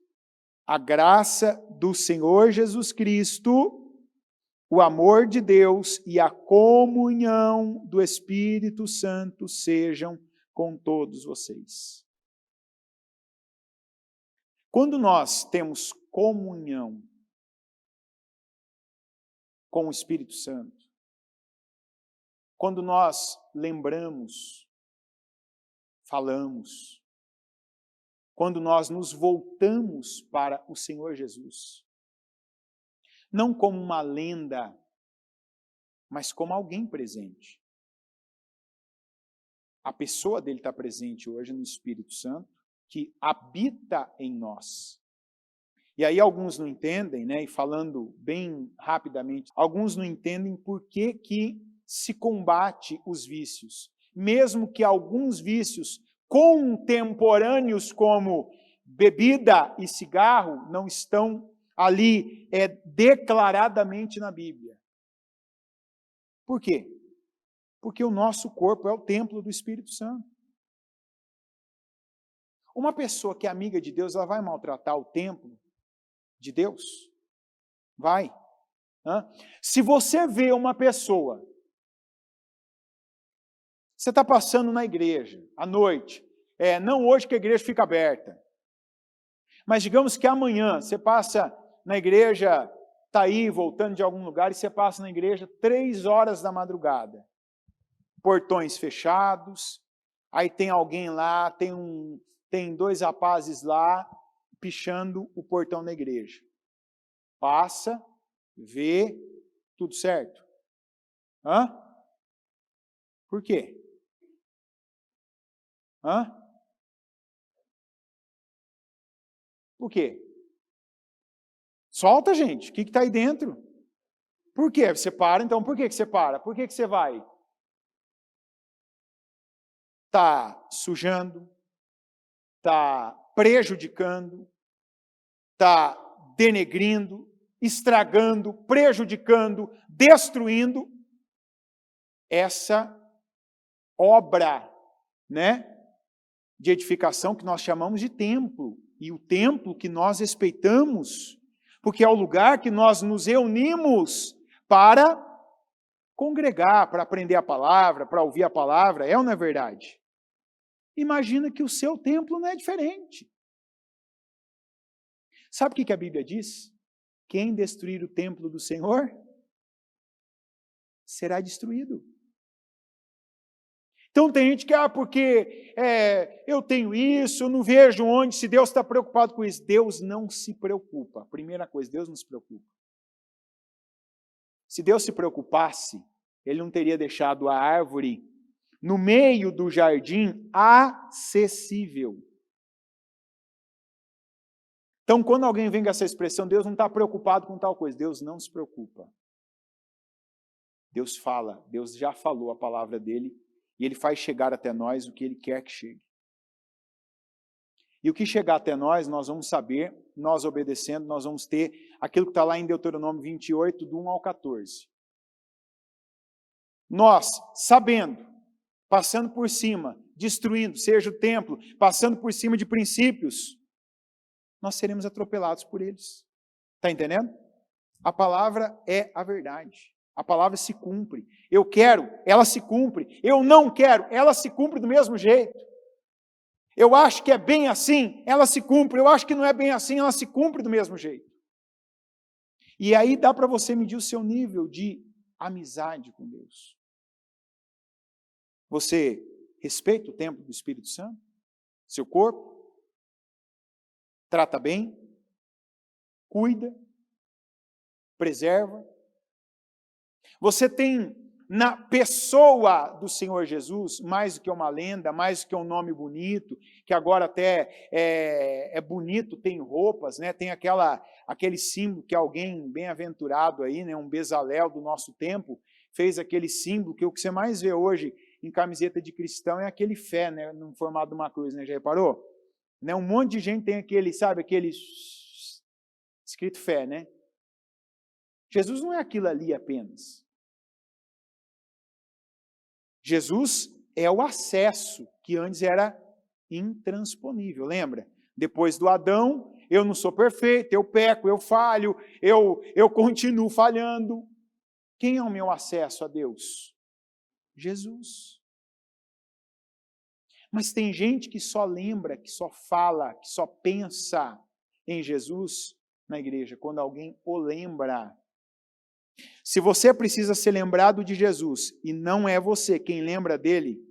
a graça do Senhor Jesus Cristo, o amor de Deus e a comunhão do Espírito Santo sejam com todos vocês. Quando nós temos comunhão com o Espírito Santo, quando nós lembramos, falamos, quando nós nos voltamos para o Senhor Jesus, não como uma lenda, mas como alguém presente. A pessoa dele está presente hoje no Espírito Santo, que habita em nós. E aí alguns não entendem, né? E falando bem rapidamente, alguns não entendem por que se combate os vícios. Mesmo que alguns vícios contemporâneos como bebida e cigarro não estão ali declaradamente na Bíblia. Por quê? Porque o nosso corpo é o templo do Espírito Santo. Uma pessoa que é amiga de Deus, ela vai maltratar o templo de Deus? Vai. Se você vê uma pessoa, você está passando na igreja, à noite, não hoje que a igreja fica aberta, mas digamos que amanhã você passa na igreja, está aí voltando de algum lugar, e você passa na igreja 3 horas da madrugada, portões fechados, aí tem alguém lá, tem 2 rapazes lá, pichando o portão da igreja. Passa, vê, tudo certo? Por quê? Por quê? Solta, gente. O que está aí dentro? Por quê? Você para, então por que você para? Por que você vai? Está sujando, está prejudicando, está denegrindo, estragando, prejudicando, destruindo essa obra, né, de edificação que nós chamamos de templo. E o templo que nós respeitamos, porque é o lugar que nós nos reunimos para congregar, para aprender a palavra, para ouvir a palavra, é ou não é verdade? Imagina que o seu templo não é diferente. Sabe o que a Bíblia diz? Quem destruir o templo do Senhor será destruído. Então tem gente que, porque eu tenho isso, eu não vejo onde, se Deus está preocupado com isso. Deus não se preocupa. Primeira coisa, Deus não se preocupa. Se Deus se preocupasse, Ele não teria deixado a árvore no meio do jardim acessível. Então, quando alguém vem com essa expressão, Deus não está preocupado com tal coisa, Deus não se preocupa. Deus fala, Deus já falou a palavra dele, e Ele faz chegar até nós o que Ele quer que chegue. E o que chegar até nós vamos saber, nós obedecendo, nós vamos ter aquilo que está lá em Deuteronômio 28, do 1 ao 14. Nós, sabendo, passando por cima, destruindo, seja o templo, passando por cima de princípios, nós seremos atropelados por eles. Está entendendo? A palavra é a verdade. A palavra se cumpre. Eu quero, ela se cumpre. Eu não quero, ela se cumpre do mesmo jeito. Eu acho que é bem assim, ela se cumpre. Eu acho que não é bem assim, ela se cumpre do mesmo jeito. E aí dá para você medir o seu nível de amizade com Deus. Você respeita o templo do Espírito Santo? Seu corpo? Trata bem? Cuida? Preserva? Você tem na pessoa do Senhor Jesus, mais do que uma lenda, mais do que um nome bonito, que agora até é bonito, tem roupas, né? Tem aquele símbolo que alguém bem-aventurado aí, né? Um Bezalel do nosso tempo, fez aquele símbolo que o que você mais vê hoje em camiseta de cristão é aquele fé, né? No formato de uma cruz, né? Já reparou? Né? Um monte de gente tem aquele, sabe, aquele escrito fé, né? Jesus não é aquilo ali apenas. Jesus é o acesso que antes era intransponível, lembra? Depois do Adão, eu não sou perfeito, eu peco, eu falho, eu continuo falhando. Quem é o meu acesso a Deus? Jesus. Mas tem gente que só lembra, que só fala, que só pensa em Jesus na igreja, quando alguém o lembra. Se você precisa ser lembrado de Jesus e não é você quem lembra dele,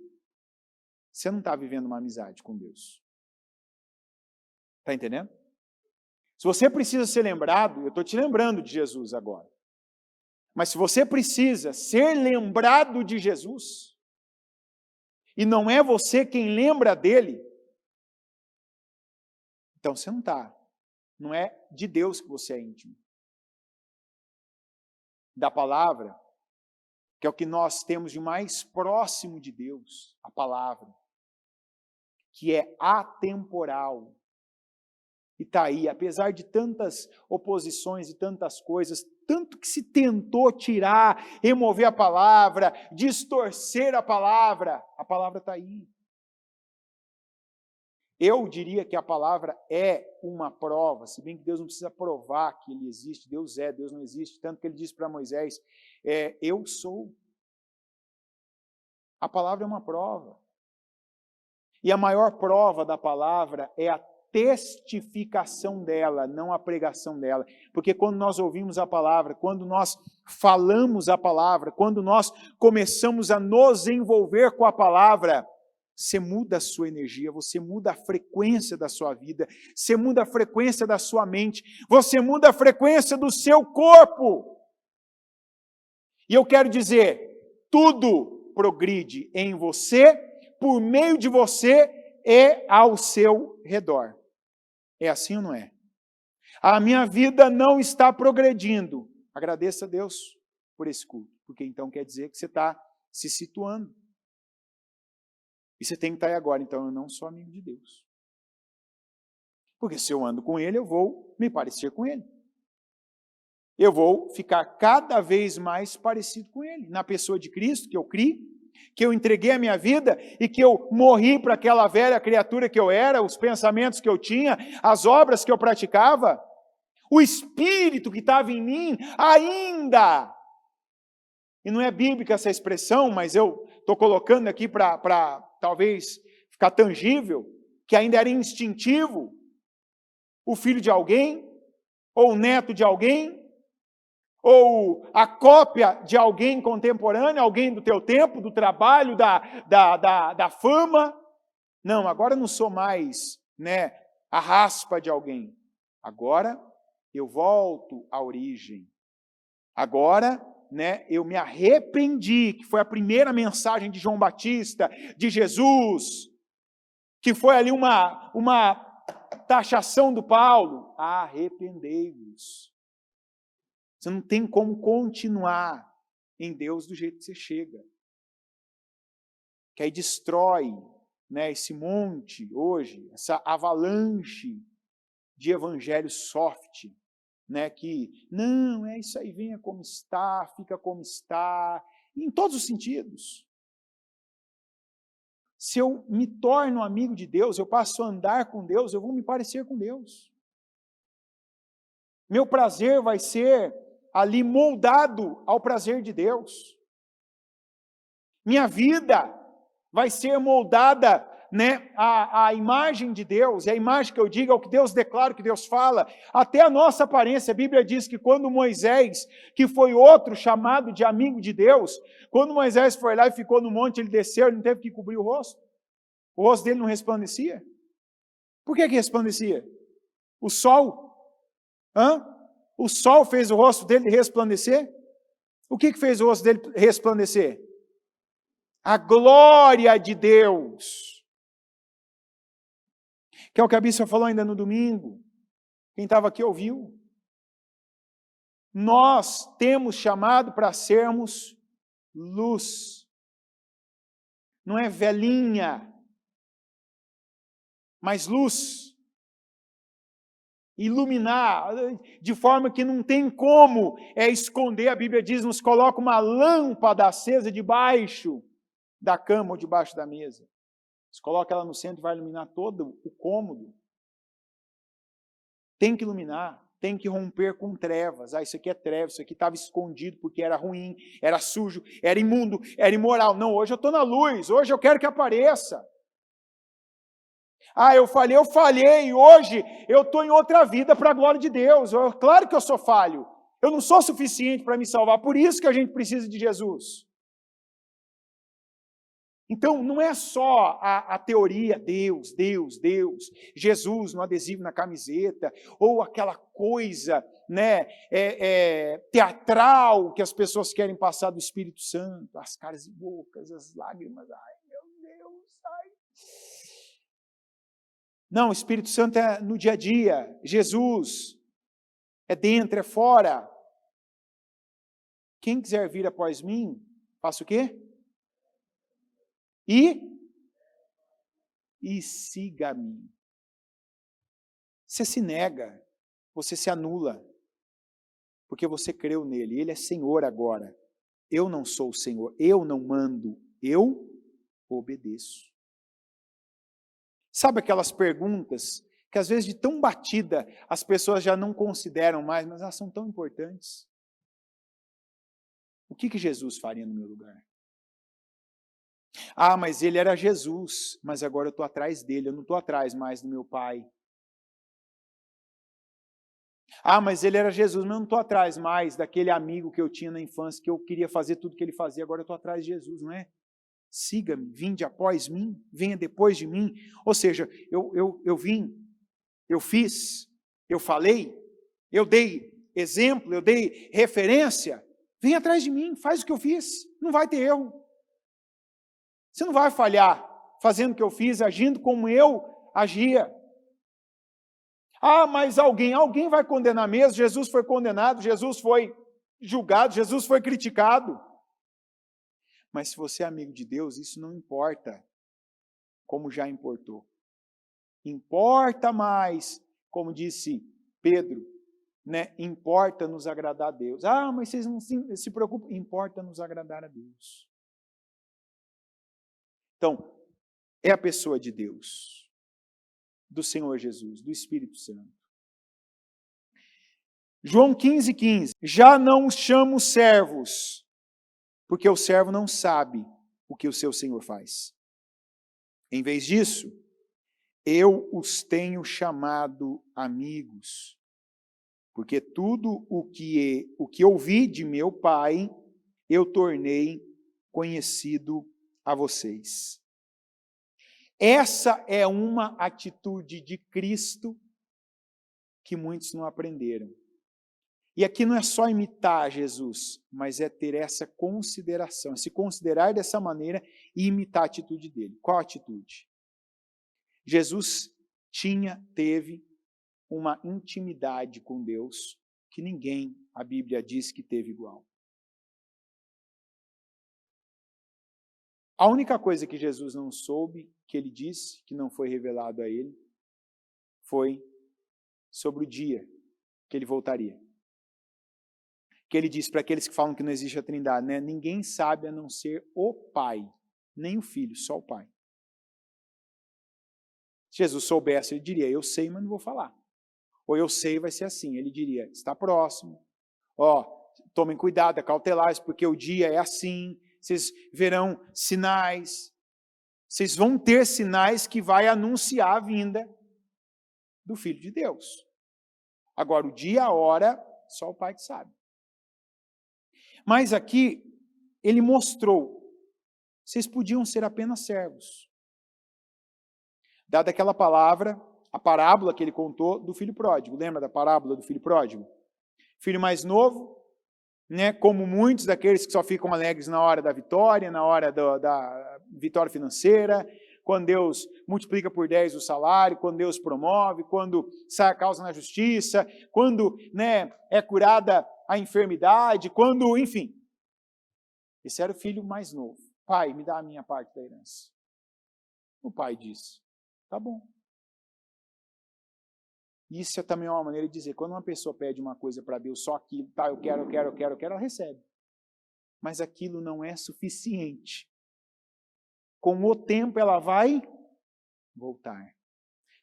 você não está vivendo uma amizade com Deus. Está entendendo? Se você precisa ser lembrado, eu estou te lembrando de Jesus agora. Mas se você precisa ser lembrado de Jesus, e não é você quem lembra dele, então você não está. Não é de Deus que você é íntimo. Da palavra, que é o que nós temos de mais próximo de Deus, a palavra, que é atemporal. E está aí, apesar de tantas oposições e tantas coisas, tanto que se tentou tirar, remover a palavra, distorcer a palavra está aí. Eu diria que a palavra é uma prova, se bem que Deus não precisa provar que ele existe, Deus é, Deus não existe, tanto que ele disse para Moisés, eu sou. A palavra é uma prova. E a maior prova da palavra é a testificação dela, não a pregação dela. Porque quando nós ouvimos a palavra, quando nós falamos a palavra, quando nós começamos a nos envolver com a palavra, você muda a sua energia, você muda a frequência da sua vida, você muda a frequência da sua mente, você muda a frequência do seu corpo. E eu quero dizer, tudo progride em você, por meio de você e ao seu redor. É assim ou não é? A minha vida não está progredindo. Agradeça a Deus por esse culto, porque então quer dizer que você está se situando. E você tem que estar aí agora, então eu não sou amigo de Deus. Porque se eu ando com Ele, eu vou me parecer com Ele. Eu vou ficar cada vez mais parecido com Ele. Na pessoa de Cristo, que eu criei, que eu entreguei a minha vida e que eu morri para aquela velha criatura que eu era, os pensamentos que eu tinha, as obras que eu praticava, o Espírito que estava em mim ainda. E não é bíblica essa expressão, mas eu estou colocando aqui para talvez ficar tangível, que ainda era instintivo, o filho de alguém, ou o neto de alguém, ou a cópia de alguém contemporâneo, alguém do teu tempo, do trabalho, da fama. Não, agora eu não sou mais a raspa de alguém. Agora eu volto à origem. Agora eu me arrependi, que foi a primeira mensagem de João Batista, de Jesus, que foi ali uma taxação do Paulo. Arrependei-vos. Você não tem como continuar em Deus do jeito que você chega. Que aí destrói esse monte hoje, essa avalanche de evangelho soft, que não, é isso aí, venha como está, fica como está, em todos os sentidos. Se eu me torno amigo de Deus, eu passo a andar com Deus, eu vou me parecer com Deus. Meu prazer vai ser ali moldado ao prazer de Deus. Minha vida vai ser moldada à imagem de Deus, e a imagem que eu digo é o que Deus declara, o que Deus fala, até a nossa aparência. A Bíblia diz que quando Moisés, que foi outro chamado de amigo de Deus, quando Moisés foi lá e ficou no monte, ele desceu, ele não teve que cobrir o rosto dele não resplandecia. Por que resplandecia? O sol? O sol fez o rosto dele resplandecer? O que fez o rosto dele resplandecer? A glória de Deus. Que é o que a Bíblia falou ainda no domingo. Quem estava aqui ouviu. Nós temos chamado para sermos luz. Não é velhinha, mas luz. iluminar, de forma que não tem como esconder. A Bíblia diz, nos coloca uma lâmpada acesa debaixo da cama ou debaixo da mesa. Você coloca ela no centro e vai iluminar todo o cômodo. Tem que iluminar, tem que romper com trevas. Isso aqui é trevas, isso aqui estava escondido porque era ruim, era sujo, era imundo, era imoral. Não, hoje eu estou na luz, hoje eu quero que apareça. Eu falhei, hoje eu estou em outra vida para a glória de Deus. Claro que eu sou falho, eu não sou suficiente para me salvar, por isso que a gente precisa de Jesus. Então, não é só a teoria, Deus, Jesus no adesivo na camiseta, ou aquela coisa teatral que as pessoas querem passar do Espírito Santo, as caras e bocas, as lágrimas, ai meu Deus, ai. Não, o Espírito Santo é no dia a dia, Jesus é dentro, é fora. Quem quiser vir após mim, faça o quê? E siga-me. Você se nega, você se anula, porque você creu nele, ele é Senhor agora. Eu não sou o Senhor, eu não mando, eu obedeço. Sabe aquelas perguntas que às vezes de tão batida as pessoas já não consideram mais, mas elas são tão importantes? O que Jesus faria no meu lugar? Mas ele era Jesus, mas agora eu estou atrás dele, eu não estou atrás mais do meu pai. Mas ele era Jesus, mas eu não estou atrás mais daquele amigo que eu tinha na infância, que eu queria fazer tudo que ele fazia, agora eu estou atrás de Jesus, não é? Siga-me, vinde após mim, venha depois de mim. Ou seja, eu vim, eu fiz, eu falei, eu dei exemplo, eu dei referência, vem atrás de mim, faz o que eu fiz, não vai ter erro. Você não vai falhar fazendo o que eu fiz, agindo como eu agia. Mas alguém vai condenar mesmo. Jesus foi condenado, Jesus foi julgado, Jesus foi criticado. Mas se você é amigo de Deus, isso não importa, como já importou. Importa mais, como disse Pedro, importa nos agradar a Deus. Mas vocês não se preocupem, importa nos agradar a Deus. Então, é a pessoa de Deus, do Senhor Jesus, do Espírito Santo. João 15:15, já não os chamo servos, porque o servo não sabe o que o seu Senhor faz. Em vez disso, eu os tenho chamado amigos, porque tudo o que ouvi de meu Pai, eu tornei conhecido a vocês. Essa é uma atitude de Cristo que muitos não aprenderam. E aqui não é só imitar Jesus, mas é ter essa consideração, se considerar dessa maneira e imitar a atitude dele. Qual a atitude? Jesus teve uma intimidade com Deus que ninguém, a Bíblia diz, que teve igual. A única coisa que Jesus não soube, que ele disse, que não foi revelado a ele, foi sobre o dia que ele voltaria. Que ele disse para aqueles que falam que não existe a Trindade, ninguém sabe a não ser o Pai, nem o Filho, só o Pai. Se Jesus soubesse, ele diria, eu sei, mas não vou falar. Ou eu sei, vai ser assim. Ele diria, está próximo. Tomem cuidado, cautelares, porque o dia é assim. Vocês verão sinais. Vocês vão ter sinais que vai anunciar a vinda do Filho de Deus. Agora, o dia, a hora, só o Pai que sabe. Mas aqui, ele mostrou, vocês podiam ser apenas servos. Dada aquela palavra, a parábola que ele contou do filho pródigo. Lembra da parábola do filho pródigo? Filho mais novo, como muitos daqueles que só ficam alegres na hora da vitória, na hora da vitória financeira, quando Deus multiplica por 10 o salário, quando Deus promove, quando sai a causa na justiça, quando é curada a enfermidade, quando, enfim. Esse era o filho mais novo. Pai, me dá a minha parte da herança. O pai disse, tá bom. Isso é também uma maneira de dizer, quando uma pessoa pede uma coisa para Deus, só aquilo, tá, eu quero, ela recebe. Mas aquilo não é suficiente. Com o tempo ela vai voltar.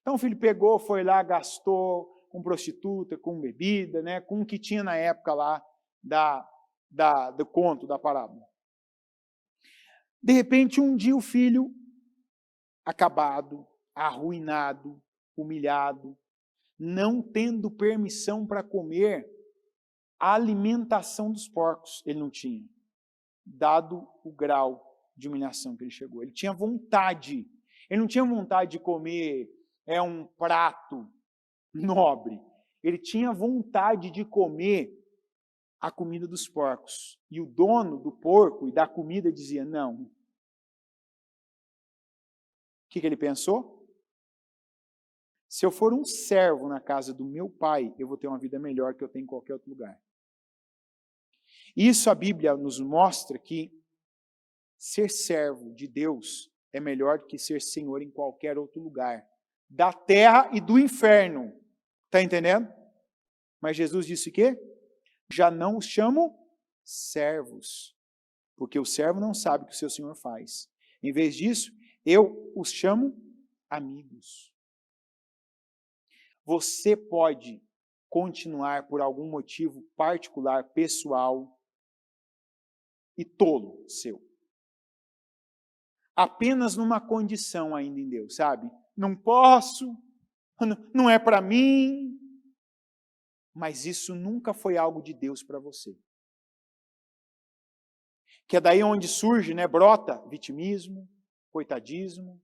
Então o filho pegou, foi lá, gastou com prostituta, com bebida, né, com o que tinha na época lá do conto, da parábola. De repente, um dia o filho, acabado, arruinado, humilhado, não tendo permissão para comer a alimentação dos porcos, ele não tinha, dado o grau de humilhação que ele chegou. Ele tinha vontade, ele não tinha vontade de comer um prato nobre, ele tinha vontade de comer a comida dos porcos. E o dono do porco e da comida dizia, não. O que ele pensou? Se eu for um servo na casa do meu pai, eu vou ter uma vida melhor que eu tenho em qualquer outro lugar. Isso a Bíblia nos mostra que ser servo de Deus é melhor do que ser senhor em qualquer outro lugar, da terra e do inferno. Está entendendo? Mas Jesus disse o quê? Já não os chamo servos, porque o servo não sabe o que o seu senhor faz. Em vez disso, eu os chamo amigos. Você pode continuar por algum motivo particular, pessoal e tolo seu. Apenas numa condição ainda em Deus, sabe? Não posso, não é para mim, mas isso nunca foi algo de Deus para você. Que é daí onde surge, né, brota vitimismo, coitadismo,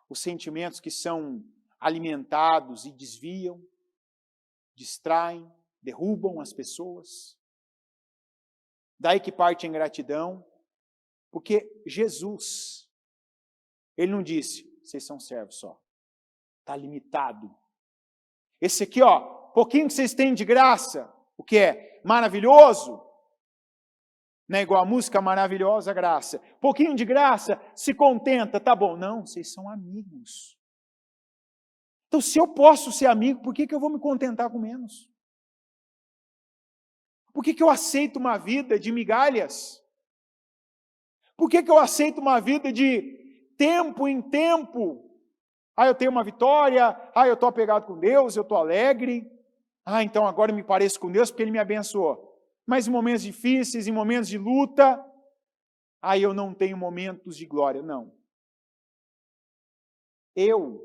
os sentimentos que são alimentados e desviam, distraem, derrubam as pessoas. Daí que parte a ingratidão, porque Jesus, ele não disse, vocês são servos só, está limitado. Esse aqui, pouquinho que vocês têm de graça, o que é? Maravilhoso, não é igual a música maravilhosa graça. Pouquinho de graça, se contenta, tá bom. Não, vocês são amigos. Então, se eu posso ser amigo, por que eu vou me contentar com menos? Por que eu aceito uma vida de migalhas? Por que eu aceito uma vida de tempo em tempo? Eu tenho uma vitória, eu estou apegado com Deus, eu estou alegre. Então agora eu me pareço com Deus porque Ele me abençoou. Mas em momentos difíceis, em momentos de luta, eu não tenho momentos de glória. Não. Eu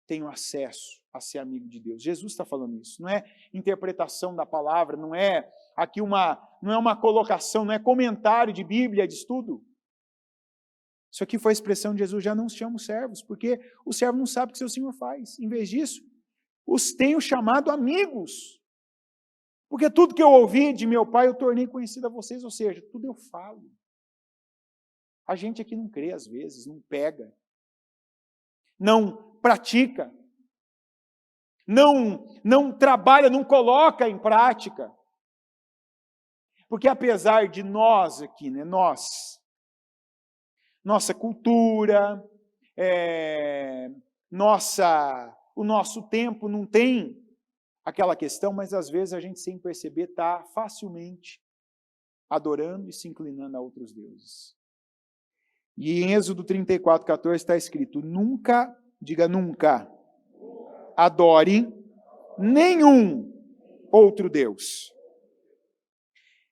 tenho acesso a ser amigo de Deus. Jesus está falando isso. Não é interpretação da palavra, não é aqui não é uma colocação, não é comentário de Bíblia, de estudo. Isso aqui foi a expressão de Jesus, já não os chamo servos, porque o servo não sabe o que seu Senhor faz. Em vez disso, os tenho chamado amigos. Porque tudo que eu ouvi de meu Pai, eu tornei conhecido a vocês, ou seja, tudo eu falo. A gente aqui não crê às vezes, não pega, não pratica, não trabalha, não coloca em prática. Porque apesar de nós aqui, né, nossa cultura, o nosso tempo não tem aquela questão, mas às vezes a gente sem perceber está facilmente adorando e se inclinando a outros deuses. E em Êxodo 34:14 está escrito, nunca, diga nunca, adore nenhum outro Deus.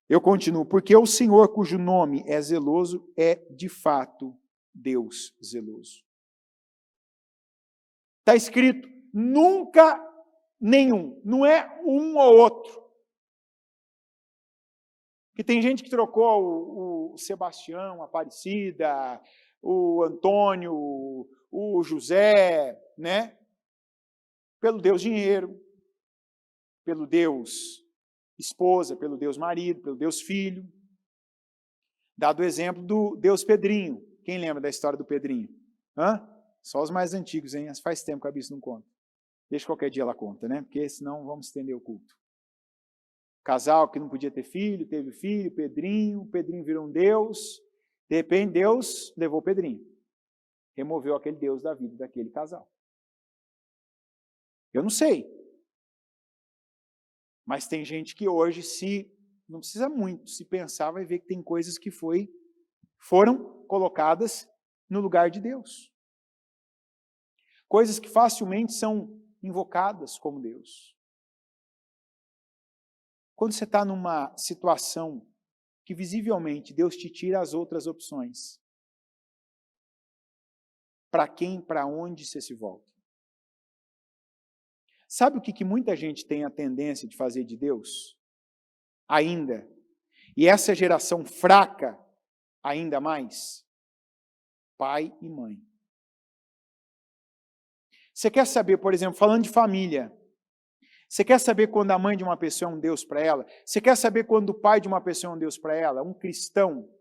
Eu continuo, porque o Senhor cujo nome é zeloso é de fato Deus zeloso. Está escrito, nunca nenhum, não é um ou outro. Porque tem gente que trocou o Sebastião, a Aparecida, o Antônio, o José, né? Pelo Deus dinheiro, pelo Deus esposa, pelo Deus marido, pelo Deus filho. Dado o exemplo do Deus Pedrinho. Quem lembra da história do Pedrinho? Só os mais antigos, hein? Faz tempo que a Bíblia não conta. Deixa qualquer dia ela conta, né? Porque senão vamos estender o culto. Casal que não podia ter filho, teve filho, o Pedrinho virou um Deus. De repente Deus levou o Pedrinho. Removeu aquele Deus da vida daquele casal. Eu não sei. Mas tem gente que hoje, não precisa muito, se pensar, vai ver que tem coisas que foram colocadas no lugar de Deus. Coisas que facilmente são invocadas como Deus. Quando você está numa situação que visivelmente Deus te tira as outras opções, para quem, para onde você se volta? Sabe o que muita gente tem a tendência de fazer de Deus? Ainda. E essa geração fraca, ainda mais? Pai e mãe. Você quer saber, por exemplo, falando de família, você quer saber quando a mãe de uma pessoa é um Deus para ela? Você quer saber quando o pai de uma pessoa é um Deus para ela? Um cristão,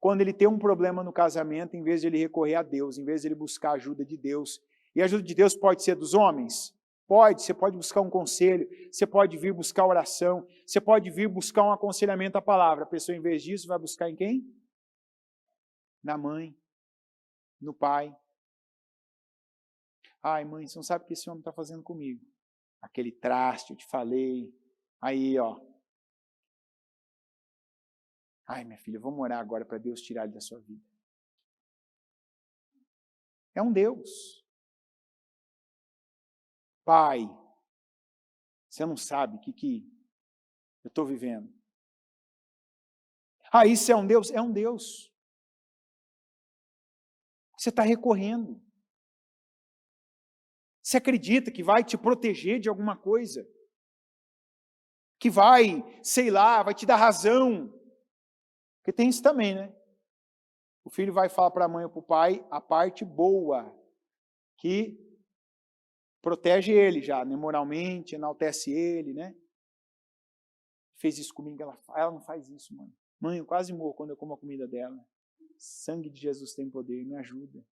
quando ele tem um problema no casamento, em vez de ele recorrer a Deus, em vez de ele buscar a ajuda de Deus. E a ajuda de Deus pode ser dos homens? Pode, você pode buscar um conselho, você pode vir buscar oração, você pode vir buscar um aconselhamento à palavra. A pessoa, em vez disso, vai buscar em quem? Na mãe, no pai. Ai, mãe, você não sabe o que esse homem está fazendo comigo. Aquele traste, eu te falei. Aí, ó. Ai, minha filha, vamos orar agora para Deus tirar ele da sua vida. É um Deus. Pai, você não sabe o que eu estou vivendo. Ah, isso é um Deus? É um Deus. Você está recorrendo. Você acredita que vai te proteger de alguma coisa? Que vai, sei lá, vai te dar razão? Porque tem isso também, né? O filho vai falar para a mãe ou para o pai a parte boa, que protege ele já, né? Moralmente, enaltece ele, né? Fez isso comigo, ela não faz isso, mãe. Mãe, eu quase morro quando eu como a comida dela. Sangue de Jesus tem poder, me ajuda.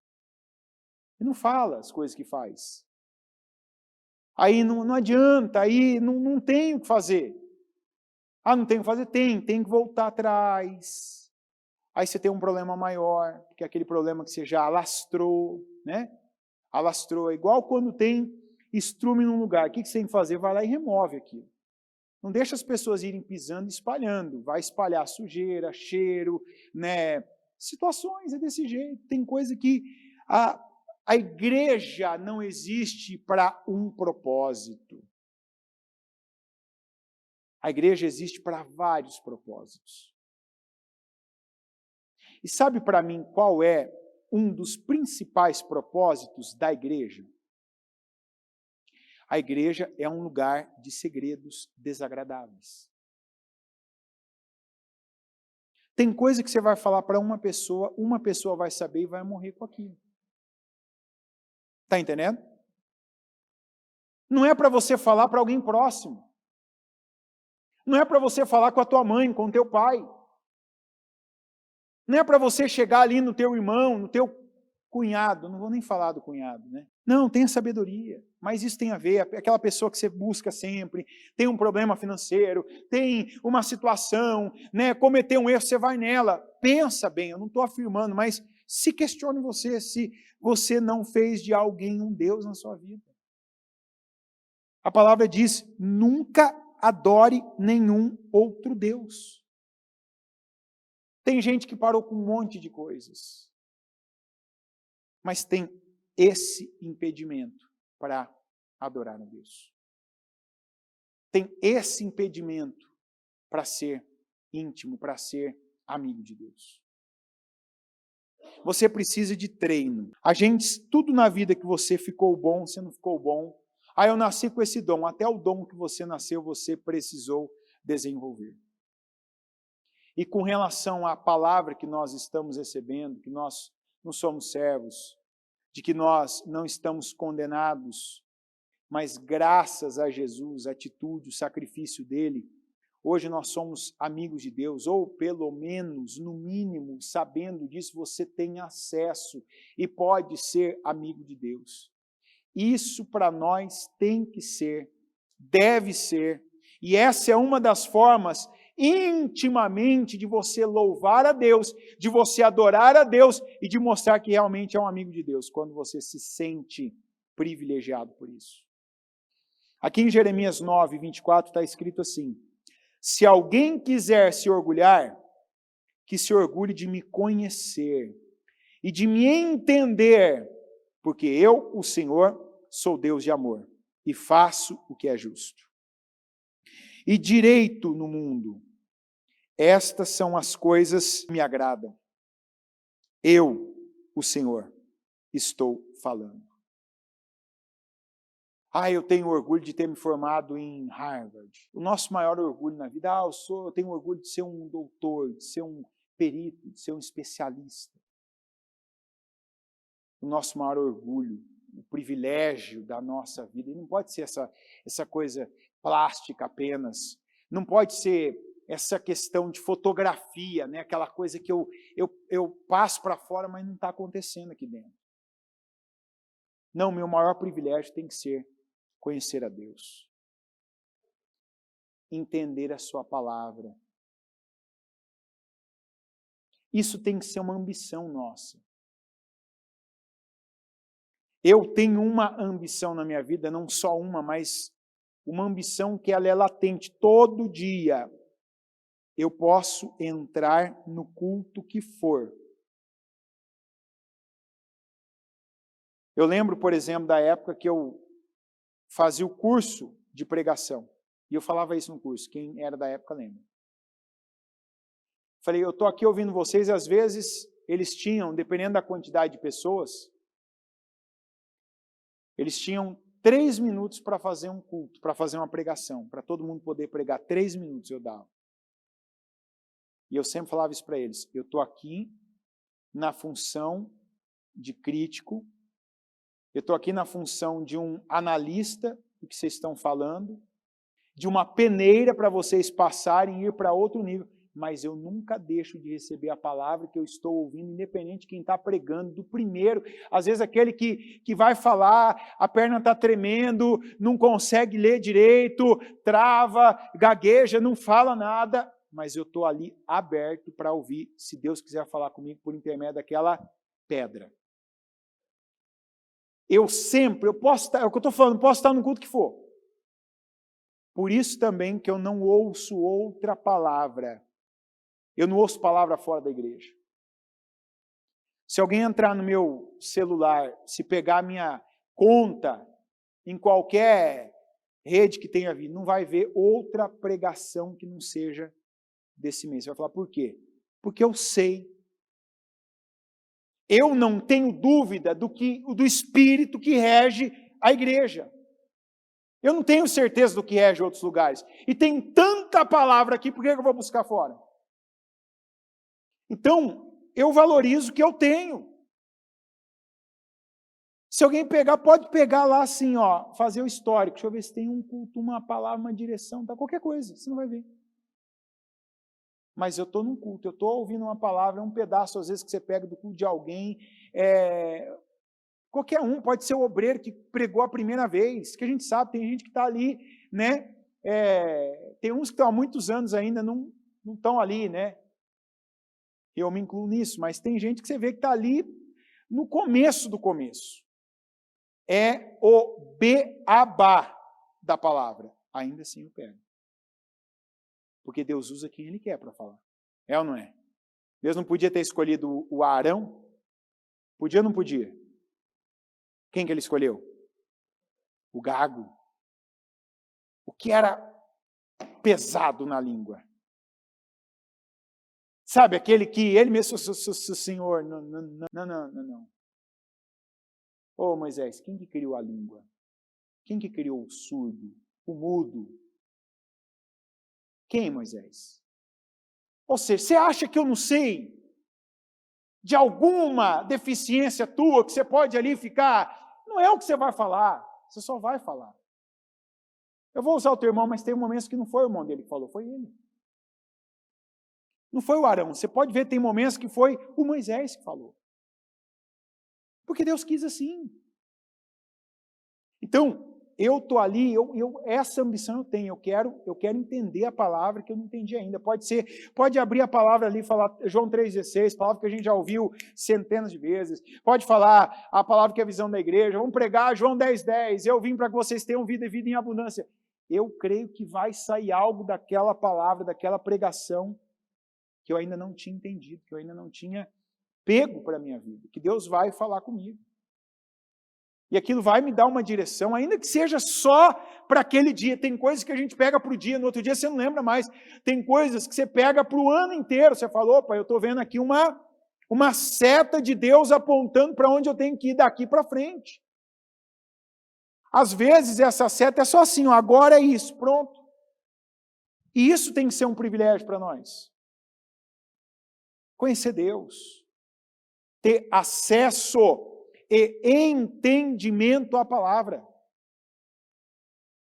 E não fala as coisas que faz. Aí não adianta, aí não tem o que fazer. Ah, não tem o que fazer? Tem que voltar atrás. Aí você tem um problema maior, que é aquele problema que você já alastrou, né? Alastrou, é igual quando tem estrume num lugar. O que você tem que fazer? Vai lá e remove aquilo. Não deixa as pessoas irem pisando e espalhando. Vai espalhar sujeira, cheiro, né? Situações, é desse jeito. Tem coisa que a igreja não existe para um propósito. A igreja existe para vários propósitos. E sabe para mim qual é um dos principais propósitos da igreja? A igreja é um lugar de segredos desagradáveis. Tem coisa que você vai falar para uma pessoa vai saber e vai morrer com aquilo. Está entendendo? Não é para você falar para alguém próximo. Não é para você falar com a tua mãe, com o teu pai. Não é para você chegar ali no teu irmão, no teu cunhado. Não vou nem falar do cunhado, né? Não, tenha sabedoria. Mas isso tem a ver, aquela pessoa que você busca sempre, tem um problema financeiro, tem uma situação, né? Cometeu um erro, você vai nela. Pensa bem, eu não estou afirmando, mas se questione você se você não fez de alguém um Deus na sua vida. A palavra diz, nunca adore nenhum outro Deus. Tem gente que parou com um monte de coisas, mas tem esse impedimento para adorar a Deus. Tem esse impedimento para ser íntimo, para ser amigo de Deus. Você precisa de treino. Tudo na vida que você ficou bom, você não ficou bom. Ah, eu nasci com esse dom. Até o dom que você nasceu, você precisou desenvolver. E com relação à palavra que nós estamos recebendo, que nós não somos servos, de que nós não estamos condenados, mas graças a Jesus, a atitude, o sacrifício dele, hoje nós somos amigos de Deus, ou pelo menos, no mínimo, sabendo disso, você tem acesso e pode ser amigo de Deus. Isso para nós tem que ser, deve ser, e essa é uma das formas intimamente de você louvar a Deus, de você adorar a Deus e de mostrar que realmente é um amigo de Deus, quando você se sente privilegiado por isso. Aqui em Jeremias 9, 24 está escrito assim: se alguém quiser se orgulhar, que se orgulhe de me conhecer e de me entender, porque eu, o Senhor, sou Deus de amor e faço o que é justo e direito no mundo. Estas são as coisas que me agradam. Eu, o Senhor, estou falando. Eu tenho orgulho de ter me formado em Harvard. O nosso maior orgulho na vida, eu tenho orgulho de ser um doutor, de ser um perito, de ser um especialista. O nosso maior orgulho, o privilégio da nossa vida, e não pode ser essa coisa plástica apenas, não pode ser essa questão de fotografia, né? Aquela coisa que eu passo para fora, mas não está acontecendo aqui dentro. Não, meu maior privilégio tem que ser conhecer a Deus, entender a sua palavra. Isso tem que ser uma ambição nossa. Eu tenho uma ambição na minha vida, não só uma, mas uma ambição que ela é latente. Todo dia eu posso entrar no culto que for. Eu lembro, por exemplo, da época que eu fazia o curso de pregação. E eu falava isso no curso, quem era da época lembra. Falei, eu estou aqui ouvindo vocês, e às vezes eles tinham, dependendo da quantidade de pessoas, eles tinham 3 minutos para fazer um culto, para fazer uma pregação, para todo mundo poder pregar. 3 minutos eu dava. E eu sempre falava isso para eles, eu estou aqui na função de crítico, eu estou aqui na função de um analista do que vocês estão falando, de uma peneira para vocês passarem e ir para outro nível, mas eu nunca deixo de receber a palavra que eu estou ouvindo, independente de quem está pregando, do primeiro, às vezes aquele que vai falar, a perna está tremendo, não consegue ler direito, trava, gagueja, não fala nada, mas eu estou ali aberto para ouvir, se Deus quiser falar comigo por intermédio daquela pedra. Eu posso estar, é o que eu estou falando, posso estar no culto que for. Por isso também que eu não ouço outra palavra. Eu não ouço palavra fora da igreja. Se alguém entrar no meu celular, se pegar a minha conta em qualquer rede que tenha vindo, não vai ver outra pregação que não seja desse mês. Você vai falar, por quê? Porque eu sei. Eu não tenho dúvida do Espírito que rege a igreja. Eu não tenho certeza do que rege outros lugares. E tem tanta palavra aqui, por que eu vou buscar fora? Então, eu valorizo o que eu tenho. Se alguém pegar, pode pegar lá assim, fazer o histórico. Deixa eu ver se tem um culto, uma palavra, uma direção, tá? Qualquer coisa, você não vai ver. Mas eu estou num culto, eu estou ouvindo uma palavra, um pedaço, às vezes, que você pega do culto de alguém. Qualquer um, pode ser o obreiro que pregou a primeira vez, que a gente sabe, tem gente que está ali, né? Tem uns que estão há muitos anos ainda, não estão ali, né? Eu me incluo nisso, mas tem gente que você vê que está ali no começo do começo. É o beabá da palavra. Ainda assim eu pego. Porque Deus usa quem Ele quer para falar. É ou não é? Deus não podia ter escolhido o Arão? Podia ou não podia? Quem que Ele escolheu? O gago. O que era pesado na língua. Sabe, aquele que ele mesmo, Senhor, não. Ô Moisés, quem que criou a língua? Quem que criou o surdo, o mudo? Quem, Moisés? Ou seja, você acha que eu não sei de alguma deficiência tua que você pode ali ficar? Não é o que você vai falar, você só vai falar. Eu vou usar o teu irmão, mas tem momentos que não foi o irmão dele que falou, foi ele. Não foi o Arão. Você pode ver, tem momentos que foi o Moisés que falou. Porque Deus quis assim. Então, eu estou ali, essa ambição eu tenho, eu quero entender a palavra que eu não entendi ainda. Pode abrir a palavra ali e falar João 3,16, palavra que a gente já ouviu centenas de vezes. Pode falar a palavra que é a visão da igreja. Vamos pregar João 10,10. Eu vim para que vocês tenham vida e vida em abundância. Eu creio que vai sair algo daquela palavra, daquela pregação que eu ainda não tinha entendido, que eu ainda não tinha pego para a minha vida, que Deus vai falar comigo. E aquilo vai me dar uma direção, ainda que seja só para aquele dia. Tem coisas que a gente pega para o dia, no outro dia você não lembra mais. Tem coisas que você pega para o ano inteiro. Você fala, opa, eu estou vendo aqui uma seta de Deus apontando para onde eu tenho que ir daqui para frente. Às vezes essa seta é só assim, ó, agora é isso, pronto. E isso tem que ser um privilégio para nós. Conhecer Deus. Ter acesso e entendimento à palavra.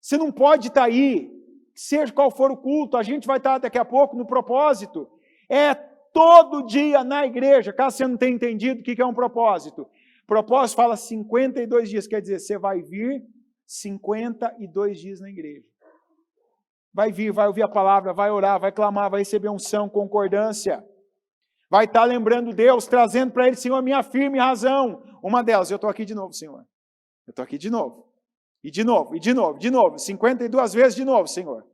Você não pode estar aí, seja qual for o culto, a gente vai estar daqui a pouco no propósito. É todo dia na igreja, caso você não tenha entendido o que é um propósito. Propósito fala 52 dias, quer dizer, você vai vir 52 dias na igreja. Vai vir, vai ouvir a palavra, vai orar, vai clamar, vai receber unção, concordância. Vai estar lembrando Deus, trazendo para Ele, Senhor, minha firme razão. Uma delas, eu estou aqui de novo, Senhor. Eu estou aqui de novo. E de novo, e de novo, de novo. 52 vezes de novo, Senhor.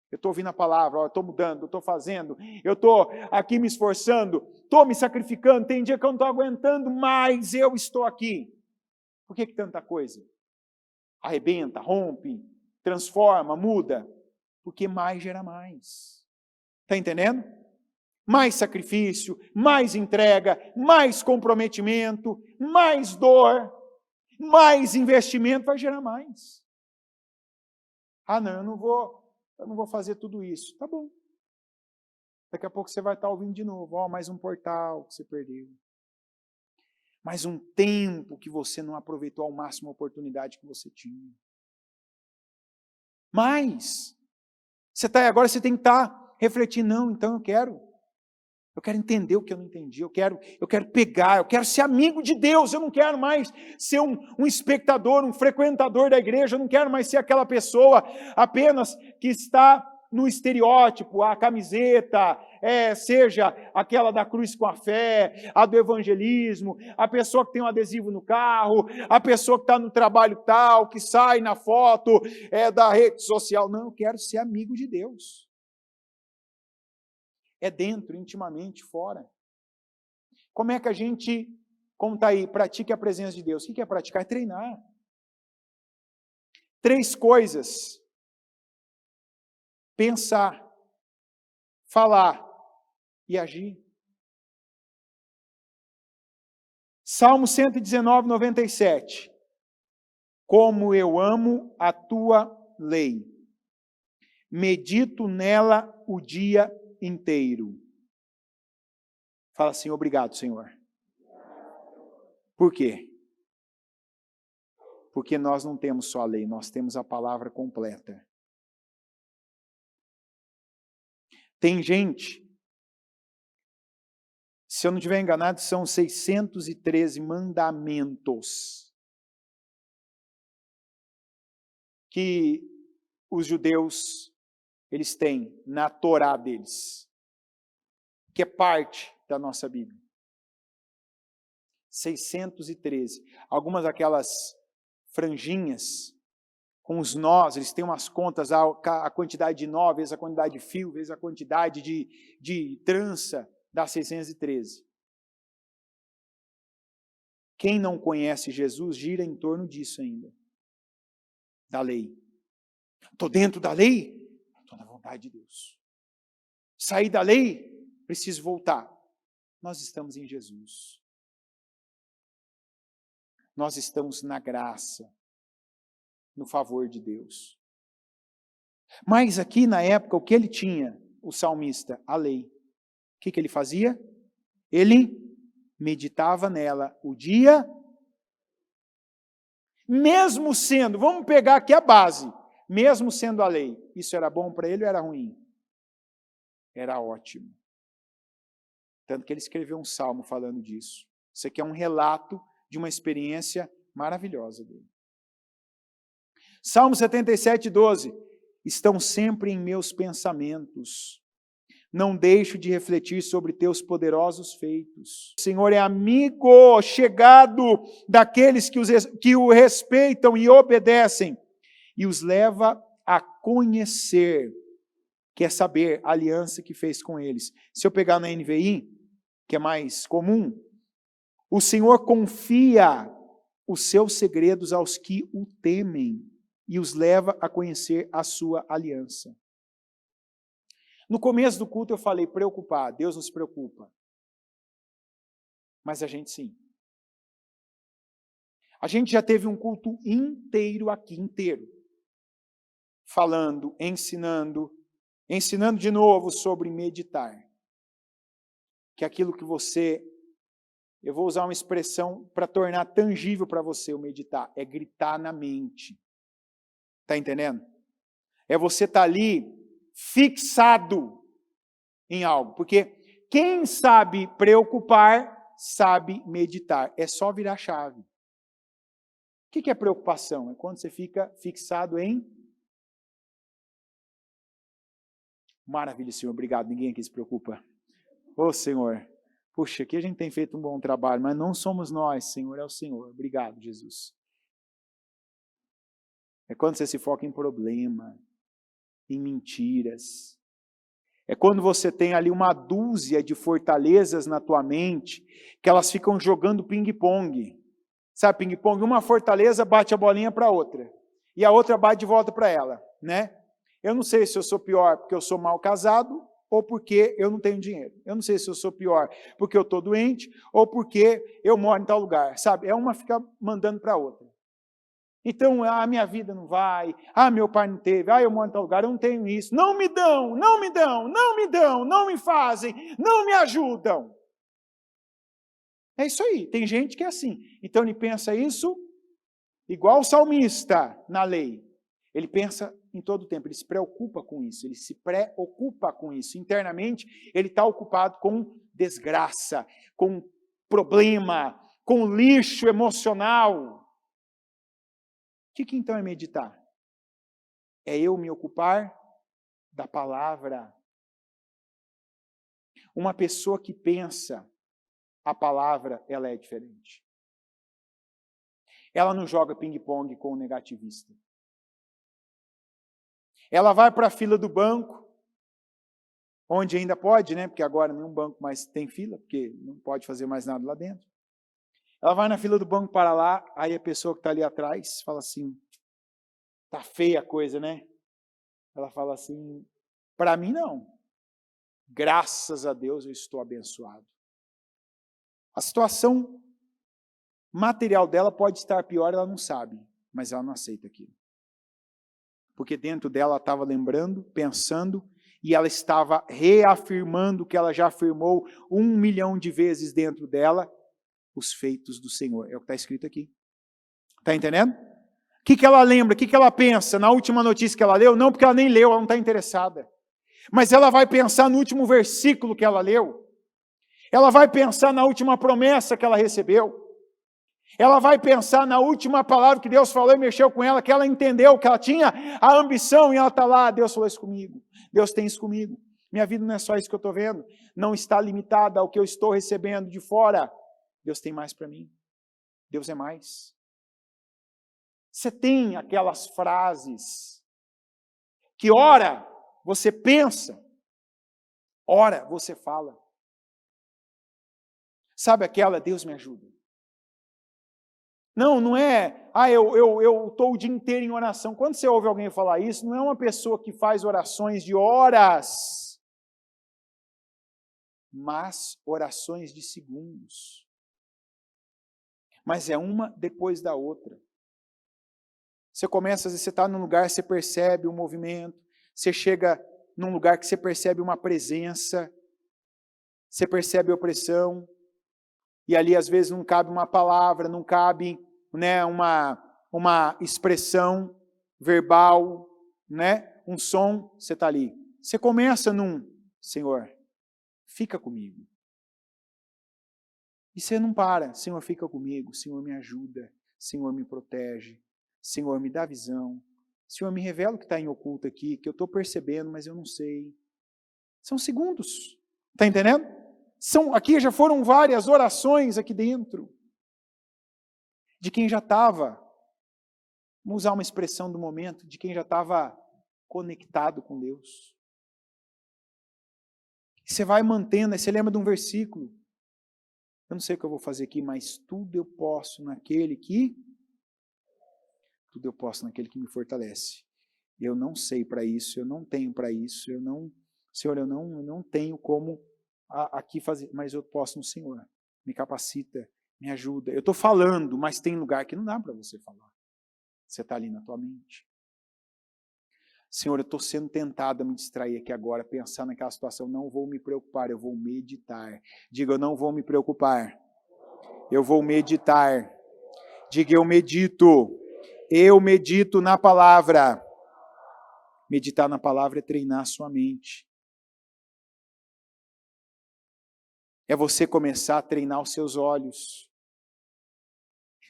Eu estou ouvindo a palavra, eu estou mudando, eu estou fazendo, eu estou aqui me esforçando, estou me sacrificando. Tem dia que eu não estou aguentando, mas eu estou aqui. Por que tanta coisa? Arrebenta, rompe, transforma, muda. Porque mais gera mais. Está entendendo? Mais sacrifício, mais entrega, mais comprometimento, mais dor, mais investimento, vai gerar mais. Ah, não, eu não vou fazer tudo isso. Tá bom. Daqui a pouco você vai estar ouvindo de novo, ó, mais um portal que você perdeu. Mais um tempo que você não aproveitou ao máximo a oportunidade que você tinha. Mas, você está aí agora, você tem que estar refletindo, não, então eu quero entender o que eu não entendi, eu quero pegar, eu quero ser amigo de Deus, eu não quero mais ser um espectador, um frequentador da igreja, eu não quero mais ser aquela pessoa apenas que está no estereótipo, a camiseta, seja aquela da cruz com a fé, a do evangelismo, a pessoa que tem um adesivo no carro, a pessoa que está no trabalho tal, que sai na foto da rede social. Não, eu quero ser amigo de Deus. É dentro, intimamente, fora. Como é que a gente, como está aí, pratica a presença de Deus? O que é praticar? É treinar. 3 coisas. Pensar, falar e agir. Salmo 119, 97. Como eu amo a tua lei. Medito nela o dia inteiro. Fala assim, obrigado, Senhor. Por quê? Porque nós não temos só a lei, nós temos a palavra completa. Tem gente, se eu não estiver enganado, são 613 mandamentos que os judeus eles têm na Torá deles, que é parte da nossa Bíblia. 613. Algumas daquelas franjinhas com os nós, eles têm umas contas, a quantidade de nó, vezes a quantidade de fio, vezes a quantidade de trança, dá 613. Quem não conhece Jesus gira em torno disso ainda, da lei. Estou dentro da lei? Estou na vontade de Deus. Sair da lei? Preciso voltar. Nós estamos em Jesus. Nós estamos na graça, no favor de Deus. Mas aqui na época, o que ele tinha, o salmista? A lei. O que ele fazia? Ele meditava nela o dia, mesmo sendo, vamos pegar aqui a base, mesmo sendo a lei, isso era bom para ele ou era ruim? Era ótimo. Tanto que ele escreveu um salmo falando disso. Isso aqui é um relato de uma experiência maravilhosa dele. Salmo 77, 12. Estão sempre em meus pensamentos. Não deixo de refletir sobre teus poderosos feitos. O Senhor é amigo chegado daqueles que o respeitam e obedecem, e os leva a conhecer, que é saber a aliança que fez com eles. Se eu pegar na NVI, que é mais comum, o Senhor confia os seus segredos aos que o temem e os leva a conhecer a sua aliança. No começo do culto eu falei preocupar, Deus nos preocupa. Mas a gente sim. A gente já teve um culto inteiro aqui, inteiro. Falando, ensinando de novo sobre meditar. Que aquilo que você, eu vou usar uma expressão para tornar tangível para você o meditar, é gritar na mente. Está entendendo? É você estar ali fixado em algo. Porque quem sabe preocupar, sabe meditar. É só virar a chave. O que é preocupação? É quando você fica fixado em... Maravilha, Senhor, obrigado. Ninguém aqui se preocupa. Ô, Senhor, puxa, aqui a gente tem feito um bom trabalho, mas não somos nós, Senhor, é o Senhor. Obrigado, Jesus. É quando você se foca em problema, em mentiras. É quando você tem ali uma dúzia de fortalezas na tua mente, que elas ficam jogando ping-pong. Sabe, ping-pong? Uma fortaleza bate a bolinha para outra, e a outra bate de volta para ela, né? Eu não sei se eu sou pior porque eu sou mal casado, ou porque eu não tenho dinheiro. Eu não sei se eu sou pior porque eu estou doente, ou porque eu moro em tal lugar, sabe? É uma ficar mandando para a outra. Então, a minha vida não vai, meu pai não teve, eu moro em tal lugar, eu não tenho isso. Não me dão, não me dão, não me dão, não me fazem, não me ajudam. É isso aí, tem gente que é assim. Então ele pensa isso igual o salmista na lei. Ele pensa em todo o tempo, ele se preocupa com isso, ele se preocupa com isso. Internamente, ele está ocupado com desgraça, com problema, com lixo emocional. O que então é meditar? É eu me ocupar da palavra. Uma pessoa que pensa a palavra, ela é diferente. Ela não joga ping-pong com o negativista. Ela vai para a fila do banco, onde ainda pode, né? Porque agora nenhum banco mais tem fila, porque não pode fazer mais nada lá dentro. Ela vai na fila do banco para lá, aí a pessoa que está ali atrás fala assim, tá feia a coisa, né? Ela fala assim, para mim não. Graças a Deus eu estou abençoado. A situação material dela pode estar pior, ela não sabe, mas ela não aceita aquilo. Porque dentro dela ela estava lembrando, pensando, e ela estava reafirmando o que ela já afirmou 1 milhão de vezes dentro dela, os feitos do Senhor. É o que está escrito aqui. Está entendendo? O que ela lembra, o que ela pensa na última notícia que ela leu? Não, porque ela nem leu, ela não está interessada. Mas ela vai pensar no último versículo que ela leu. Ela vai pensar na última promessa que ela recebeu. Ela vai pensar na última palavra que Deus falou e mexeu com ela, que ela entendeu, que ela tinha a ambição e ela está lá, Deus falou isso comigo, Deus tem isso comigo. Minha vida não é só isso que eu estou vendo, não está limitada ao que eu estou recebendo de fora. Deus tem mais para mim. Deus é mais. Você tem aquelas frases que ora você pensa, ora você fala. Sabe aquela, Deus me ajuda. Não é, eu estou o dia inteiro em oração. Quando você ouve alguém falar isso, não é uma pessoa que faz orações de horas, mas orações de segundos. Mas é uma depois da outra. Você começa, às vezes você está num lugar, você percebe o movimento, você chega num lugar que você percebe uma presença, você percebe a opressão, e ali às vezes não cabe uma palavra, não cabe, né, uma expressão verbal, né, um som, você está ali. Você começa num, Senhor, fica comigo. E você não para, Senhor, fica comigo, Senhor, me ajuda, Senhor, me protege, Senhor, me dá visão, Senhor, me revela o que está em oculto aqui, que eu estou percebendo, mas eu não sei. São segundos. Está entendendo? Aqui já foram várias orações aqui dentro. De quem já estava, vamos usar uma expressão do momento, de quem já estava conectado com Deus. Você vai mantendo, aí você lembra de um versículo. Eu não sei o que eu vou fazer aqui, mas tudo eu posso naquele que me fortalece. Eu não sei para isso, eu não tenho para isso, Senhor, eu não tenho como aqui fazer, mas eu posso no Senhor. Me capacita, me ajuda. Eu estou falando, mas tem lugar que não dá para você falar. Você está ali na tua mente. Senhor, eu estou sendo tentado a me distrair aqui agora, pensar naquela situação. Não vou me preocupar, eu vou meditar. Diga, eu não vou me preocupar. Eu vou meditar. Diga, eu medito. Eu medito na palavra. Meditar na palavra é treinar a sua mente. É você começar a treinar os seus olhos.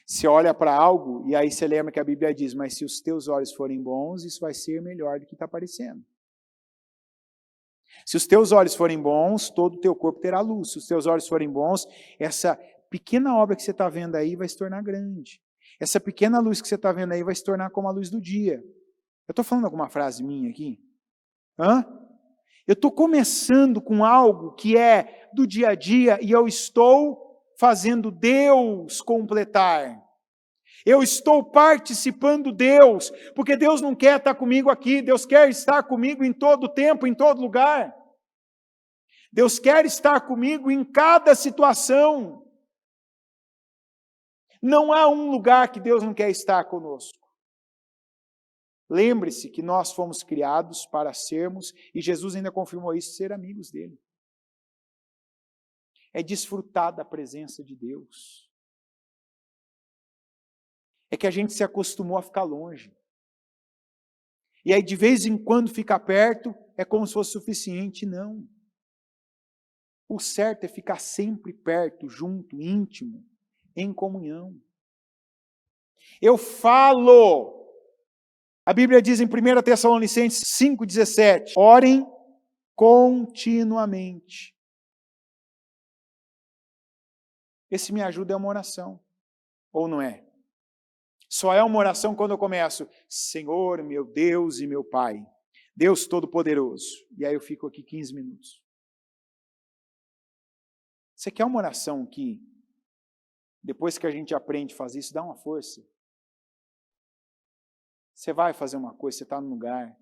Você olha para algo e aí você lembra que a Bíblia diz, mas se os teus olhos forem bons, isso vai ser melhor do que está aparecendo. Se os teus olhos forem bons, todo o teu corpo terá luz. Se os teus olhos forem bons, essa pequena obra que você está vendo aí vai se tornar grande. Essa pequena luz que você está vendo aí vai se tornar como a luz do dia. Eu estou falando alguma frase minha aqui? Eu estou começando com algo que é do dia a dia e eu estou fazendo Deus completar. Eu estou participando Deus, porque Deus não quer estar comigo aqui, Deus quer estar comigo em todo tempo, em todo lugar. Deus quer estar comigo em cada situação. Não há um lugar que Deus não quer estar conosco. Lembre-se que nós fomos criados para sermos, e Jesus ainda confirmou isso, ser amigos dele. É desfrutar da presença de Deus. É que a gente se acostumou a ficar longe. E aí de vez em quando ficar perto é como se fosse suficiente, não. O certo é ficar sempre perto, junto, íntimo, em comunhão. Eu falo, a Bíblia diz em 1 Tessalonicenses 5,17, orem continuamente. Esse me ajuda é uma oração, ou não é? Só é uma oração quando eu começo, Senhor, meu Deus e meu Pai, Deus Todo-Poderoso. E aí eu fico aqui 15 minutos. Você quer uma oração que, depois que a gente aprende a fazer isso, dá uma força? Você vai fazer uma coisa, você está num lugar,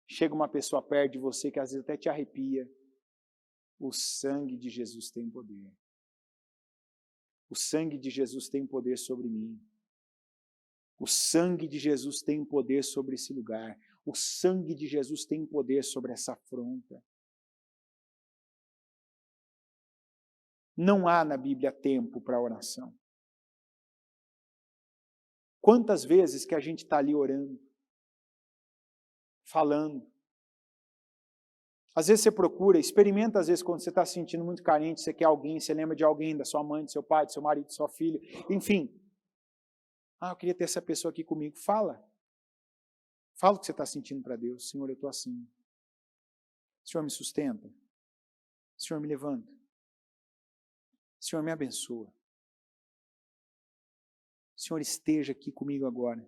chega uma pessoa perto de você que às vezes até te arrepia. O sangue de Jesus tem poder. O sangue de Jesus tem poder sobre mim. O sangue de Jesus tem poder sobre esse lugar. O sangue de Jesus tem poder sobre essa afronta. Não há na Bíblia tempo para oração. Quantas vezes que a gente está ali orando, falando. Às vezes você procura, experimenta às vezes quando você está se sentindo muito carente, você quer alguém, você lembra de alguém, da sua mãe, do seu pai, do seu marido, do seu filho, enfim. Eu queria ter essa pessoa aqui comigo. Fala. Fala o que você está sentindo para Deus. Senhor, eu estou assim. Senhor, me sustenta. Senhor, me levanta. Senhor, me abençoa. Senhor, esteja aqui comigo agora.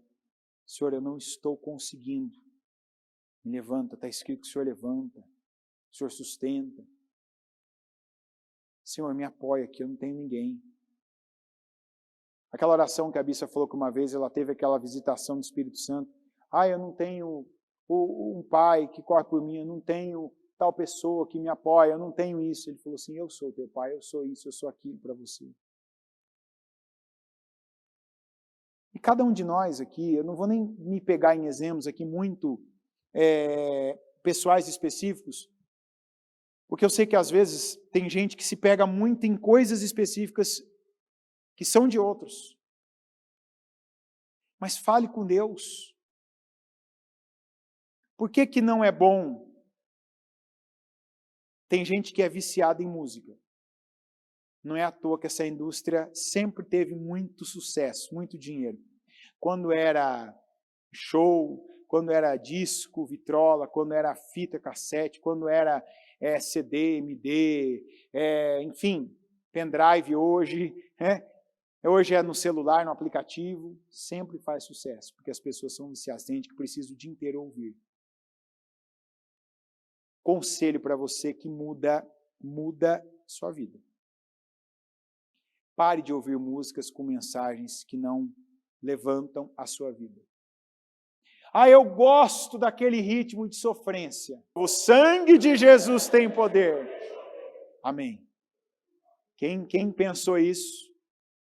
Senhor, eu não estou conseguindo. Me levanta, está escrito que o Senhor levanta. O Senhor sustenta. Senhor, me apoia aqui, eu não tenho ninguém. Aquela oração que a Bíblia falou que uma vez ela teve aquela visitação do Espírito Santo. Eu não tenho um pai que corre por mim, eu não tenho tal pessoa que me apoia, eu não tenho isso. Ele falou assim, eu sou teu pai, eu sou isso, eu sou aquilo para você. E cada um de nós aqui, eu não vou nem me pegar em exemplos aqui muito pessoais específicos, porque eu sei que às vezes tem gente que se pega muito em coisas específicas que são de outros. Mas fale com Deus. Por que que não é bom? Tem gente que é viciada em música. Não é à toa que essa indústria sempre teve muito sucesso, muito dinheiro. Quando era show, quando era disco, vitrola, quando era fita cassete, quando era CD, MD, enfim, pendrive hoje, hoje é no celular, no aplicativo, sempre faz sucesso, porque as pessoas são viciadas, tem gente que precisa o dia inteiro ouvir. Conselho para você que muda sua vida. Pare de ouvir músicas com mensagens que não levantam a sua vida. Eu gosto daquele ritmo de sofrência. O sangue de Jesus tem poder. Amém. Quem pensou isso,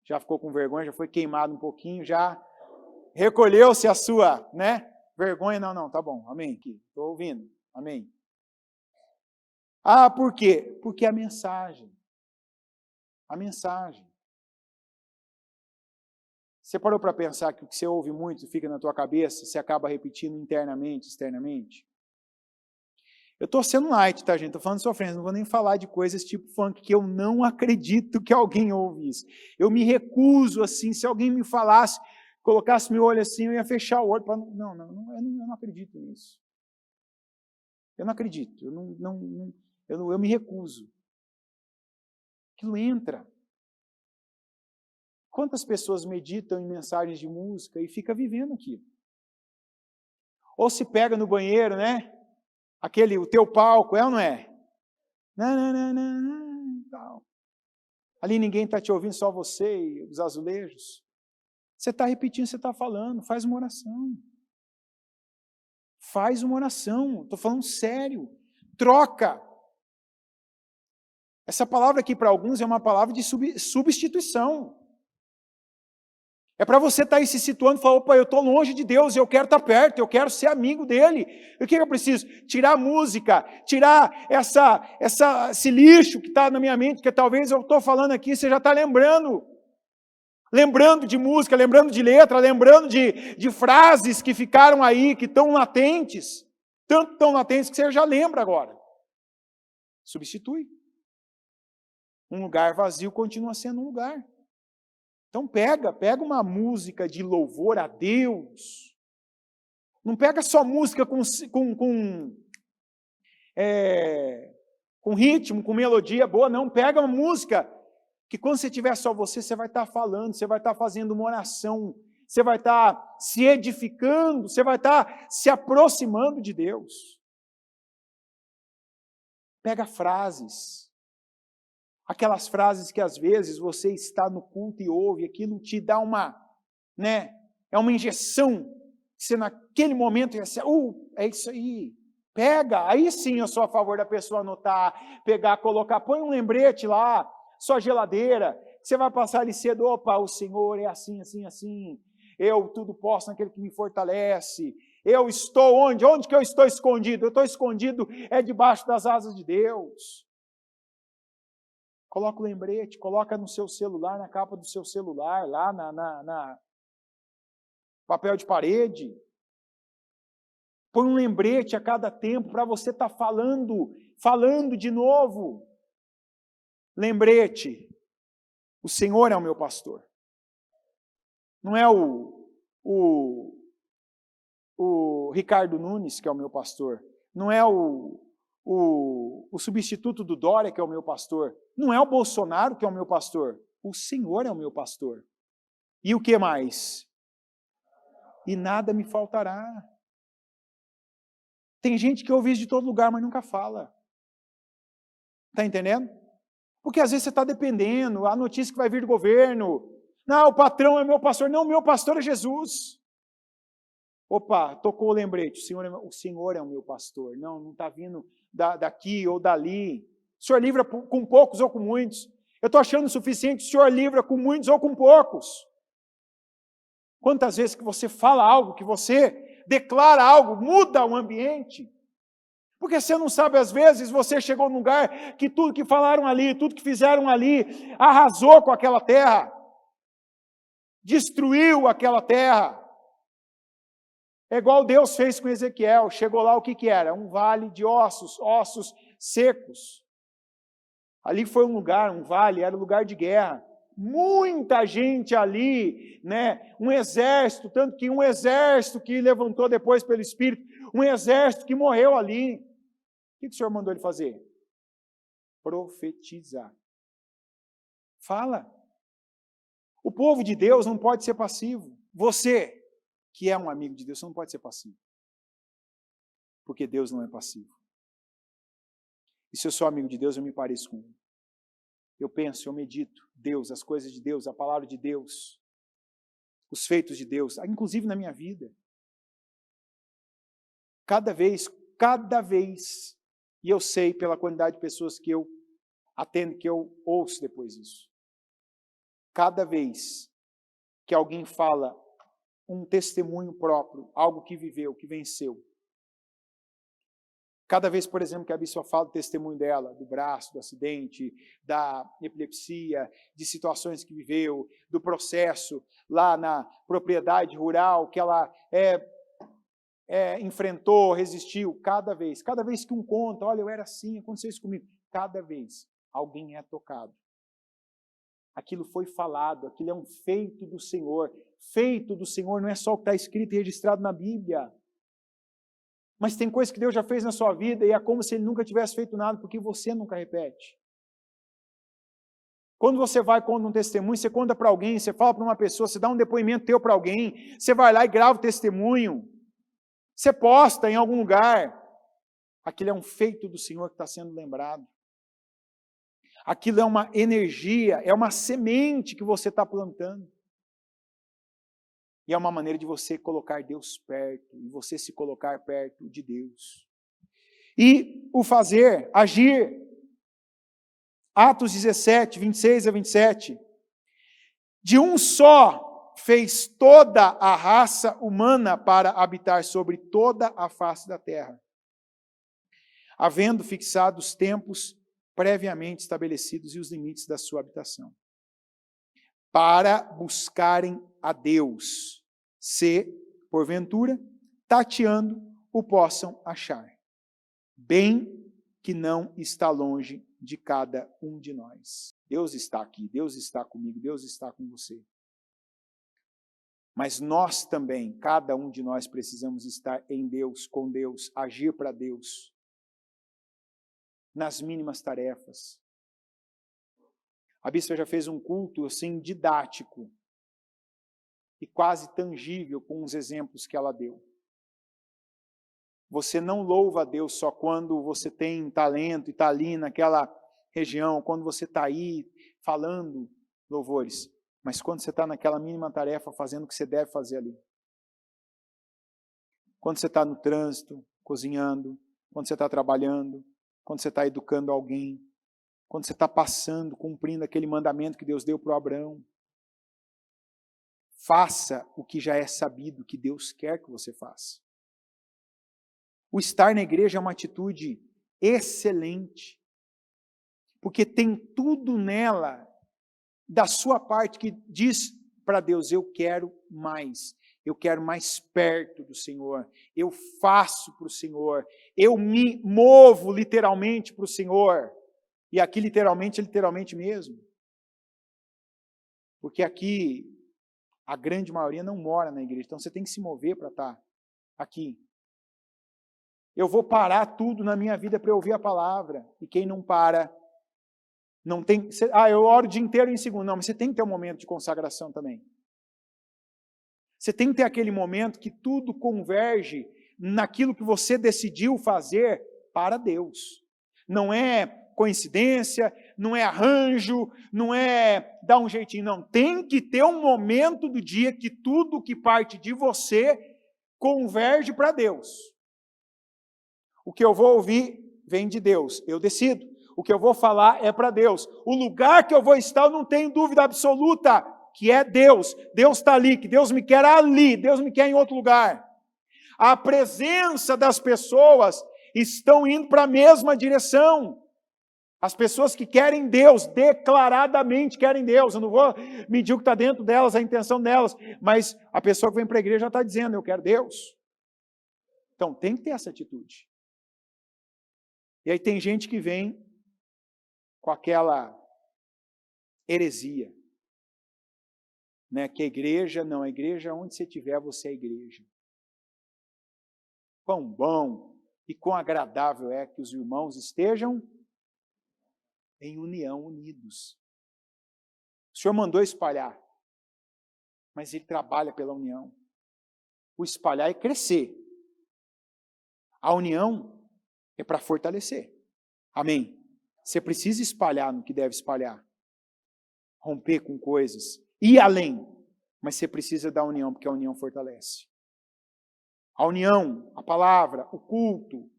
já ficou com vergonha, já foi queimado um pouquinho, já recolheu-se a sua, vergonha? Não, tá bom, amém, estou ouvindo, amém. Por quê? Porque a mensagem. Você parou para pensar que o que você ouve muito fica na tua cabeça, você acaba repetindo internamente, externamente? Eu estou sendo light, tá, gente? Estou falando de sofrência, não vou nem falar de coisas tipo funk, que eu não acredito que alguém ouve isso. Eu me recuso, assim, se alguém me falasse, colocasse meu olho assim, eu ia fechar o olho. Eu não acredito nisso. Eu não acredito, eu me recuso. Aquilo entra. Quantas pessoas meditam em mensagens de música e fica vivendo aquilo? Ou se pega no banheiro, o teu palco, ou não é? Tal. Ali ninguém está te ouvindo, só você e os azulejos. Você está repetindo, você está falando, faz uma oração. Faz uma oração, estou falando sério. Troca. Essa palavra aqui para alguns é uma palavra de substituição. É para você estar aí se situando e falar, opa, eu estou longe de Deus, eu quero estar perto, eu quero ser amigo dele. E o que eu preciso? Tirar a música, tirar esse lixo que está na minha mente, que talvez eu estou falando aqui, você já está lembrando. Lembrando de música, lembrando de letra, lembrando de frases que ficaram aí, que estão latentes. Tanto tão latentes que você já lembra agora. Substitui. Um lugar vazio continua sendo um lugar. Então pega uma música de louvor a Deus. Não pega só música com ritmo, com melodia boa, não. Pega uma música que quando você tiver só você vai estar falando, você vai estar fazendo uma oração, você vai estar se edificando, você vai estar se aproximando de Deus. Pega frases. Aquelas frases que às vezes você está no culto e ouve, aquilo te dá é uma injeção, você naquele momento ia ser, é isso aí, pega, aí sim eu sou a favor da pessoa anotar, pegar, colocar, põe um lembrete lá, sua geladeira, você vai passar ali cedo, opa, o Senhor é assim, assim, assim, eu tudo posso naquele que me fortalece, eu estou onde? Onde que eu estou escondido? Eu estou escondido debaixo das asas de Deus. Coloca o lembrete, coloca no seu celular, na capa do seu celular, lá na papel de parede. Põe um lembrete a cada tempo para você estar falando de novo. Lembrete, o Senhor é o meu pastor. Não é o Ricardo Nunes que é o meu pastor. Não é o substituto do Dória, que é o meu pastor. Não é o Bolsonaro que é o meu pastor. O Senhor é o meu pastor. E o que mais? E nada me faltará. Tem gente que ouve isso de todo lugar, mas nunca fala. Está entendendo? Porque às vezes você está dependendo, a notícia que vai vir do governo. Não, o patrão é meu pastor. Não, meu pastor é Jesus. Opa, tocou o lembrete, o Senhor é o meu pastor. Não está vindo daqui ou dali. O Senhor livra com poucos ou com muitos. Eu estou achando o suficiente, o Senhor livra com muitos ou com poucos. Quantas vezes que você fala algo, que você declara algo, muda o ambiente. Porque você não sabe, às vezes, você chegou num lugar que tudo que falaram ali, tudo que fizeram ali, arrasou com aquela terra. Destruiu aquela terra. É igual Deus fez com Ezequiel, chegou lá, o que era? Um vale de ossos secos. Ali foi um lugar, um vale, era um lugar de guerra. muita gente ali, né? Um exército, tanto que um exército que levantou depois pelo Espírito, um exército que morreu ali. O que o Senhor mandou ele fazer? Profetizar. Fala. O povo de Deus não pode ser passivo. Você, que é um amigo de Deus, você não pode ser passivo. Porque Deus não é passivo. E se eu sou amigo de Deus, eu me pareço com Ele. Eu penso, eu medito, Deus, as coisas de Deus, a palavra de Deus, os feitos de Deus, inclusive na minha vida. Cada vez, e eu sei pela quantidade de pessoas que eu atendo, que eu ouço depois disso. Cada vez que alguém fala um testemunho próprio, algo que viveu, que venceu. Cada vez, por exemplo, que a bispa fala do testemunho dela, do braço, do acidente, da epilepsia, de situações que viveu, do processo lá na propriedade rural que ela enfrentou, resistiu, cada vez que um conta, olha, eu era assim, aconteceu isso comigo, cada vez alguém é tocado. Aquilo foi falado, aquilo é um feito do Senhor. Feito do Senhor não é só o que está escrito e registrado na Bíblia. Mas tem coisa que Deus já fez na sua vida e é como se Ele nunca tivesse feito nada, porque você nunca repete. Quando você vai contar um testemunho, você conta para alguém, você fala para uma pessoa, você dá um depoimento teu para alguém, você vai lá e grava o testemunho, você posta em algum lugar. Aquilo é um feito do Senhor que está sendo lembrado. Aquilo é uma energia, é uma semente que você está plantando. E é uma maneira de você colocar Deus perto, e você se colocar perto de Deus. E o fazer, agir. Atos 17, 26 a 27. De um só fez toda a raça humana para habitar sobre toda a face da terra, havendo fixado os tempos previamente estabelecidos e os limites da sua habitação, para buscarem a Deus, se, porventura, tateando, o possam achar, bem que não está longe de cada um de nós. Deus está aqui, Deus está comigo, Deus está com você. Mas nós também, cada um de nós, precisamos estar em Deus, com Deus, agir para Deus, nas mínimas tarefas. A bispa já fez um culto assim didático e quase tangível com os exemplos que ela deu. Você não louva a Deus só quando você tem talento e está ali naquela região, quando você está aí falando louvores, mas quando você está naquela mínima tarefa fazendo o que você deve fazer ali. Quando você está no trânsito, cozinhando, quando você está trabalhando, quando você está educando alguém, quando você está passando, cumprindo aquele mandamento que Deus deu para o Abraão. Faça o que já é sabido, que Deus quer que você faça. O estar na igreja é uma atitude excelente, porque tem tudo nela, da sua parte, que diz para Deus, eu quero mais perto do Senhor, eu faço para o Senhor, eu me movo literalmente para o Senhor. E aqui literalmente é literalmente mesmo. Porque aqui a grande maioria não mora na igreja, então você tem que se mover para estar aqui. Eu vou parar tudo na minha vida para ouvir a palavra. E quem não para, não tem... eu oro o dia inteiro em segundo. Não, mas você tem que ter um momento de consagração também. Você tem que ter aquele momento que tudo converge naquilo que você decidiu fazer para Deus. Não é coincidência, não é arranjo, não é dar um jeitinho, não. Tem que ter um momento do dia que tudo que parte de você converge para Deus. O que eu vou ouvir vem de Deus, eu decido. O que eu vou falar é para Deus. O lugar que eu vou estar, eu não tenho dúvida absoluta, que é Deus. Deus está ali, que Deus me quer ali, Deus me quer em outro lugar. A presença das pessoas estão indo para a mesma direção. As pessoas que querem Deus, declaradamente querem Deus. Eu não vou medir o que está dentro delas, a intenção delas, mas a pessoa que vem para a igreja já está dizendo, eu quero Deus. Então tem que ter essa atitude. E aí tem gente que vem com aquela heresia. né, que a igreja, não, a igreja, onde você estiver, você é a igreja. Quão bom e quão agradável é que os irmãos estejam em união, unidos. O Senhor mandou espalhar, mas Ele trabalha pela união. O espalhar é crescer. A união é para fortalecer. Amém? Você precisa espalhar no que deve espalhar. Romper com coisas. Ir além. Mas você precisa da união, porque a união fortalece. A união, a palavra, o culto.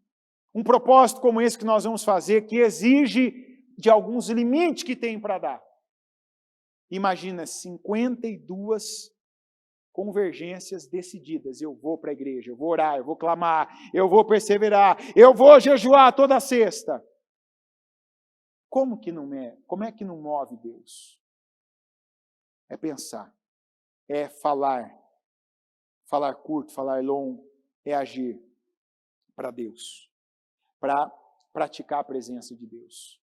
Um propósito como esse que nós vamos fazer, que exige de alguns limites que tem para dar. Imagina 52 convergências decididas. Eu vou para a igreja, eu vou orar, eu vou clamar, eu vou perseverar, eu vou jejuar toda sexta. Como é que não move Deus? É pensar, é falar curto, falar longo, é agir para Deus, para praticar a presença de Deus,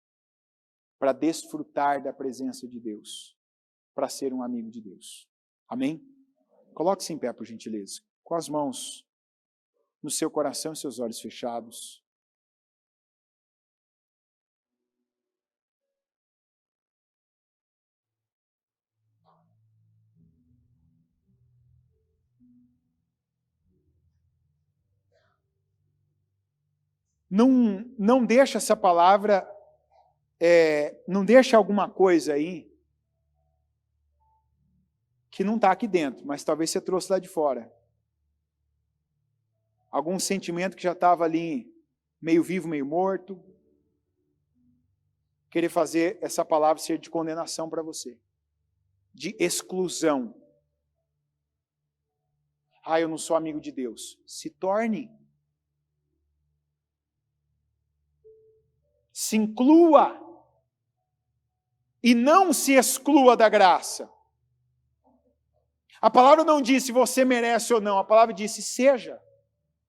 para desfrutar da presença de Deus, para ser um amigo de Deus. Amém? Coloque-se em pé, por gentileza, com as mãos no seu coração e seus olhos fechados. Não deixa essa palavra, não deixa alguma coisa aí que não está aqui dentro, mas talvez você trouxe lá de fora. Algum sentimento que já estava ali, meio vivo, meio morto. Querer fazer essa palavra ser de condenação para você. De exclusão. Eu não sou amigo de Deus. Se torne. Se inclua. E não se exclua da graça. A palavra não disse se você merece ou não. A palavra disse seja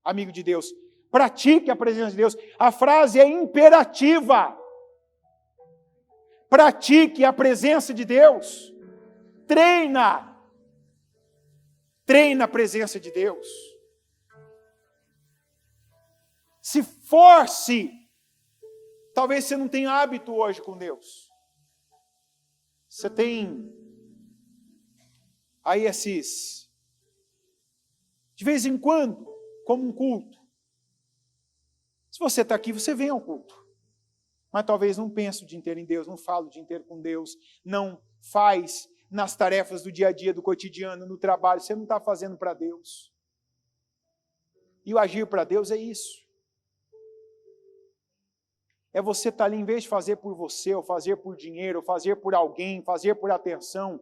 amigo de Deus. Pratique a presença de Deus. A frase é imperativa. Pratique a presença de Deus. Treina a presença de Deus. Se force. Talvez você não tenha hábito hoje com Deus. Você tem aí esses, de vez em quando, como um culto. Se você está aqui, você vem ao culto. Mas talvez não pense o dia inteiro em Deus, não fala o dia inteiro com Deus, não faz nas tarefas do dia a dia, do cotidiano, no trabalho, você não está fazendo para Deus. E o agir para Deus é isso. É você estar ali, em vez de fazer por você, ou fazer por dinheiro, ou fazer por alguém, fazer por atenção,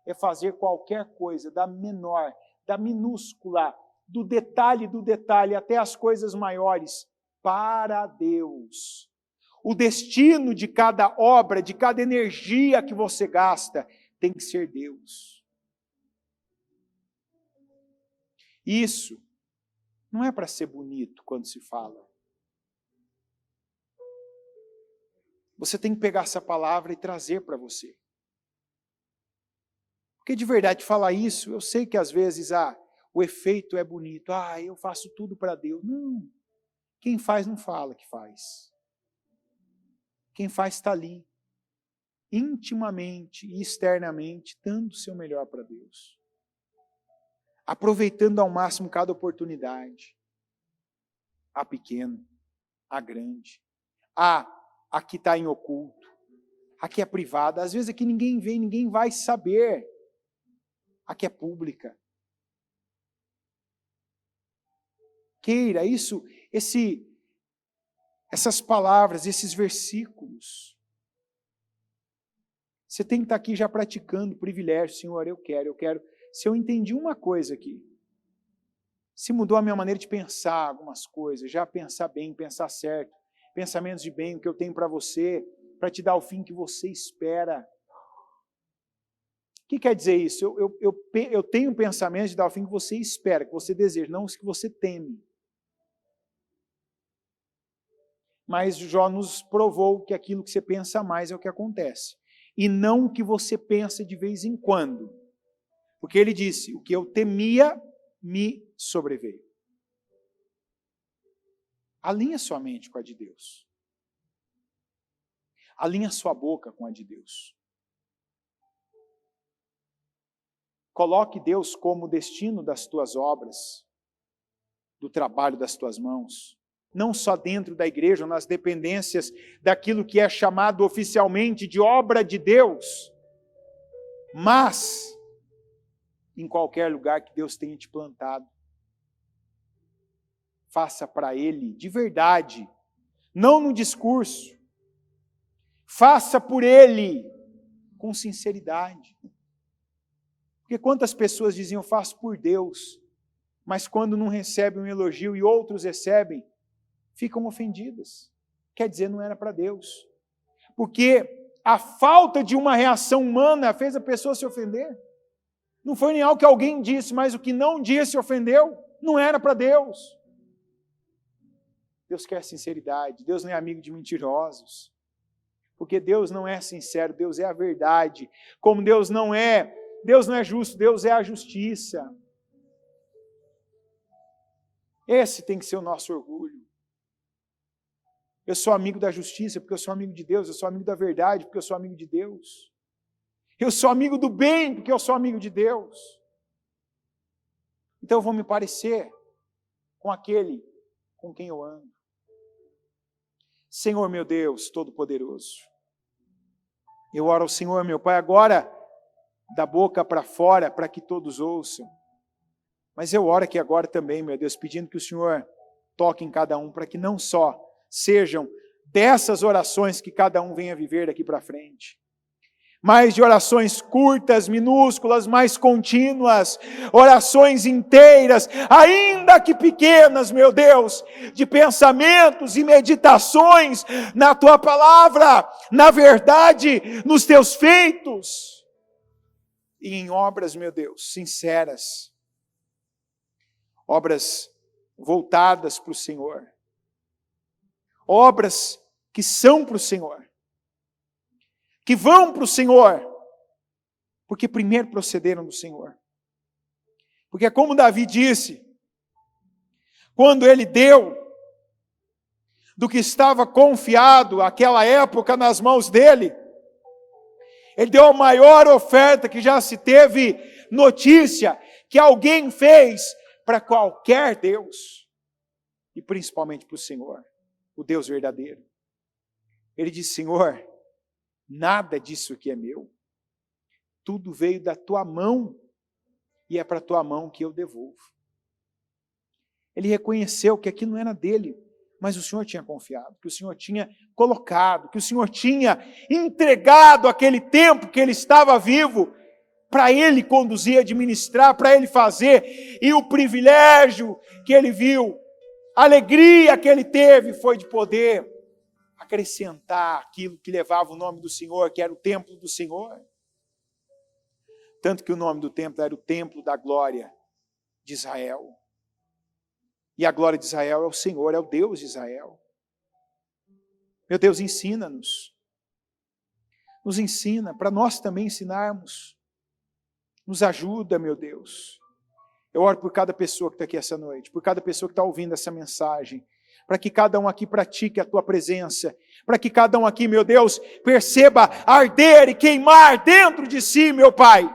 é fazer qualquer coisa, da menor, da minúscula, do detalhe, até as coisas maiores, para Deus. O destino de cada obra, de cada energia que você gasta, tem que ser Deus. Isso não é para ser bonito quando se fala. Você tem que pegar essa palavra e trazer para você. Porque de verdade, falar isso, eu sei que às vezes o efeito é bonito. Eu faço tudo para Deus. Não. Quem faz não fala que faz. Quem faz está ali, intimamente e externamente, dando o seu melhor para Deus. Aproveitando ao máximo cada oportunidade. A pequena, a grande. A que está em oculto. A que é privada. Às vezes aqui ninguém vê, ninguém vai saber. A que é pública. Queira isso, essas palavras, esses versículos. Você tem que estar aqui já praticando o privilégio. Senhor, eu quero. Se eu entendi uma coisa aqui, se mudou a minha maneira de pensar algumas coisas, já pensar bem, pensar certo, pensamentos de bem, o que eu tenho para você, para te dar o fim que você espera. O que quer dizer isso? Eu tenho um pensamento de dar o fim que você espera, que você deseja, não os que você teme. Mas Jó nos provou que aquilo que você pensa mais é o que acontece. E não o que você pensa de vez em quando. Porque ele disse, o que eu temia me sobreveio. Alinha sua mente com a de Deus. Alinha sua boca com a de Deus. Coloque Deus como destino das tuas obras, do trabalho das tuas mãos. Não só dentro da igreja, nas dependências daquilo que é chamado oficialmente de obra de Deus, mas em qualquer lugar que Deus tenha te plantado. Faça para Ele de verdade, não no discurso. Faça por Ele com sinceridade. Porque quantas pessoas diziam, faço por Deus, mas quando não recebem um elogio e outros recebem, ficam ofendidas. Quer dizer, não era para Deus. Porque a falta de uma reação humana fez a pessoa se ofender. Não foi nem algo que alguém disse, mas o que não disse ofendeu. Não era para Deus. Deus quer sinceridade. Deus não é amigo de mentirosos. Porque Deus não é sincero, Deus é a verdade. Como Deus não é justo, Deus é a justiça. Esse tem que ser o nosso orgulho. Eu sou amigo da justiça porque eu sou amigo de Deus. Eu sou amigo da verdade porque eu sou amigo de Deus. Eu sou amigo do bem porque eu sou amigo de Deus. Então eu vou me parecer com aquele com quem eu ando. Senhor meu Deus Todo-Poderoso, eu oro ao Senhor meu Pai agora da boca para fora para que todos ouçam. Mas eu oro aqui agora também, meu Deus, pedindo que o Senhor toque em cada um para que não só sejam dessas orações que cada um venha viver daqui para frente, mas de orações curtas, minúsculas, mais contínuas, orações inteiras, ainda que pequenas, meu Deus, de pensamentos e meditações na Tua palavra, na verdade, nos Teus feitos, e em obras, meu Deus, sinceras, obras voltadas para o Senhor, obras que são para o Senhor, que vão para o Senhor, porque primeiro procederam do Senhor. Porque como Davi disse, quando ele deu do que estava confiado àquela época nas mãos dele, ele deu a maior oferta que já se teve notícia que alguém fez para qualquer Deus, e principalmente para o Senhor, o Deus verdadeiro. Ele disse, Senhor, nada disso aqui é meu. Tudo veio da tua mão e é para a tua mão que eu devolvo. Ele reconheceu que aquilo não era dele, mas o Senhor tinha confiado, que o Senhor tinha colocado, que o Senhor tinha entregado aquele tempo que ele estava vivo para ele conduzir, administrar, para ele fazer. E o privilégio que ele viu, a alegria que ele teve foi de poder acrescentar aquilo que levava o nome do Senhor, que era o templo do Senhor. Tanto que o nome do templo era o templo da glória de Israel. E a glória de Israel é o Senhor, é o Deus de Israel. Meu Deus, ensina-nos. Nos ensina, para nós também ensinarmos. Nos ajuda, meu Deus. Eu oro por cada pessoa que está aqui essa noite, por cada pessoa que está ouvindo essa mensagem, para que cada um aqui pratique a Tua presença, para que cada um aqui, meu Deus, perceba arder e queimar dentro de si, meu Pai,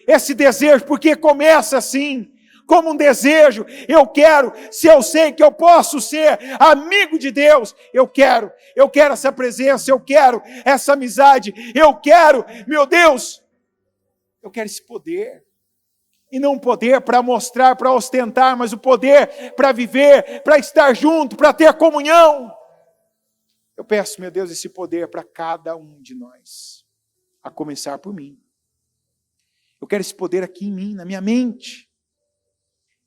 esse desejo, porque começa assim, como um desejo. Eu quero, se eu sei que eu posso ser amigo de Deus, eu quero essa presença, eu quero essa amizade, eu quero, meu Deus, eu quero esse poder. E não poder para mostrar, para ostentar, mas o poder para viver, para estar junto, para ter comunhão. Eu peço, meu Deus, esse poder para cada um de nós, a começar por mim. Eu quero esse poder aqui em mim, na minha mente.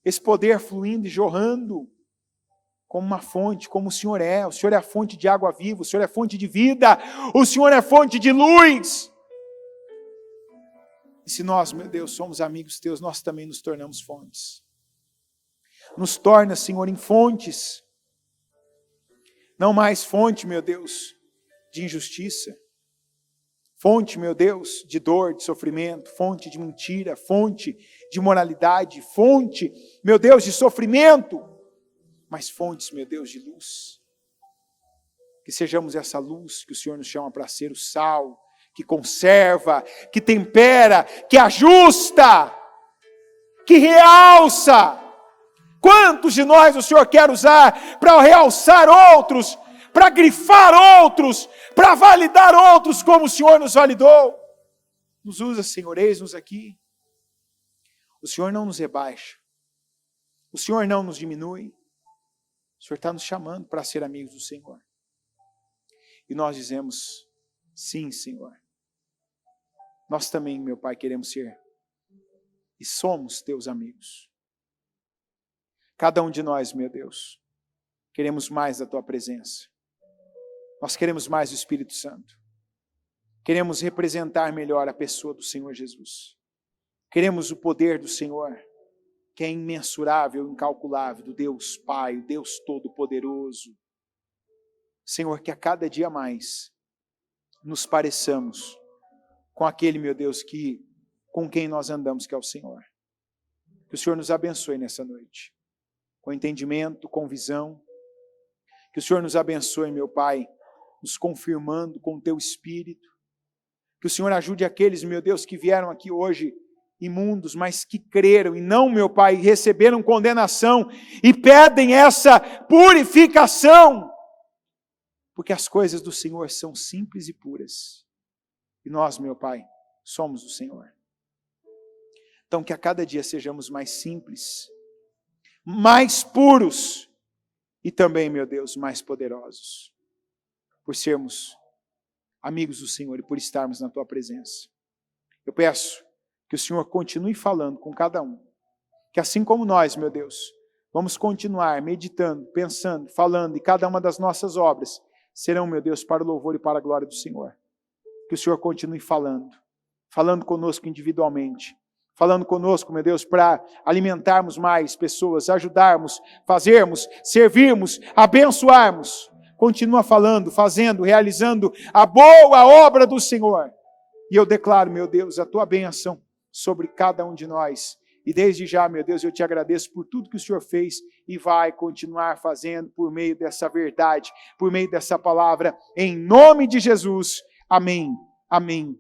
Esse poder fluindo e jorrando como uma fonte, como o Senhor é. O Senhor é a fonte de água viva, o Senhor é a fonte de vida, o Senhor é a fonte de luz. E se nós, meu Deus, somos amigos teus, nós também nos tornamos fontes. Nos torna, Senhor, em fontes. Não mais fonte, meu Deus, de injustiça. Fonte, meu Deus, de dor, de sofrimento, fonte de mentira, fonte de imoralidade, fonte, meu Deus, de sofrimento, mas fontes, meu Deus, de luz. Que sejamos essa luz que o Senhor nos chama para ser, o sal, que conserva, que tempera, que ajusta, que realça. Quantos de nós o Senhor quer usar para realçar outros, para grifar outros, para validar outros como o Senhor nos validou? Nos usa, Senhor, eis-nos aqui. O Senhor não nos rebaixa. O Senhor não nos diminui. O Senhor está nos chamando para ser amigos do Senhor. E nós dizemos, sim, Senhor. Nós também, meu Pai, queremos ser e somos teus amigos. Cada um de nós, meu Deus, queremos mais da tua presença. Nós queremos mais do Espírito Santo. Queremos representar melhor a pessoa do Senhor Jesus. Queremos o poder do Senhor, que é imensurável, incalculável, do Deus Pai, o Deus Todo-Poderoso. Senhor, que a cada dia mais nos pareçamos com aquele, meu Deus, com quem nós andamos, que é o Senhor. Que o Senhor nos abençoe nessa noite, com entendimento, com visão. Que o Senhor nos abençoe, meu Pai, nos confirmando com o teu Espírito. Que o Senhor ajude aqueles, meu Deus, que vieram aqui hoje imundos, mas que creram e não, meu Pai, receberam condenação e pedem essa purificação. Porque as coisas do Senhor são simples e puras. E nós, meu Pai, somos do Senhor. Então que a cada dia sejamos mais simples, mais puros e também, meu Deus, mais poderosos. Por sermos amigos do Senhor e por estarmos na Tua presença. Eu peço que o Senhor continue falando com cada um. Que assim como nós, meu Deus, vamos continuar meditando, pensando, falando, e cada uma das nossas obras serão, meu Deus, para o louvor e para a glória do Senhor. Que o Senhor continue falando conosco individualmente, falando conosco, meu Deus, para alimentarmos mais pessoas, ajudarmos, fazermos, servirmos, abençoarmos. Continua falando, fazendo, realizando a boa obra do Senhor. E eu declaro, meu Deus, a Tua bênção sobre cada um de nós. E desde já, meu Deus, eu te agradeço por tudo que o Senhor fez e vai continuar fazendo por meio dessa verdade, por meio dessa palavra, em nome de Jesus. Amém. Amém.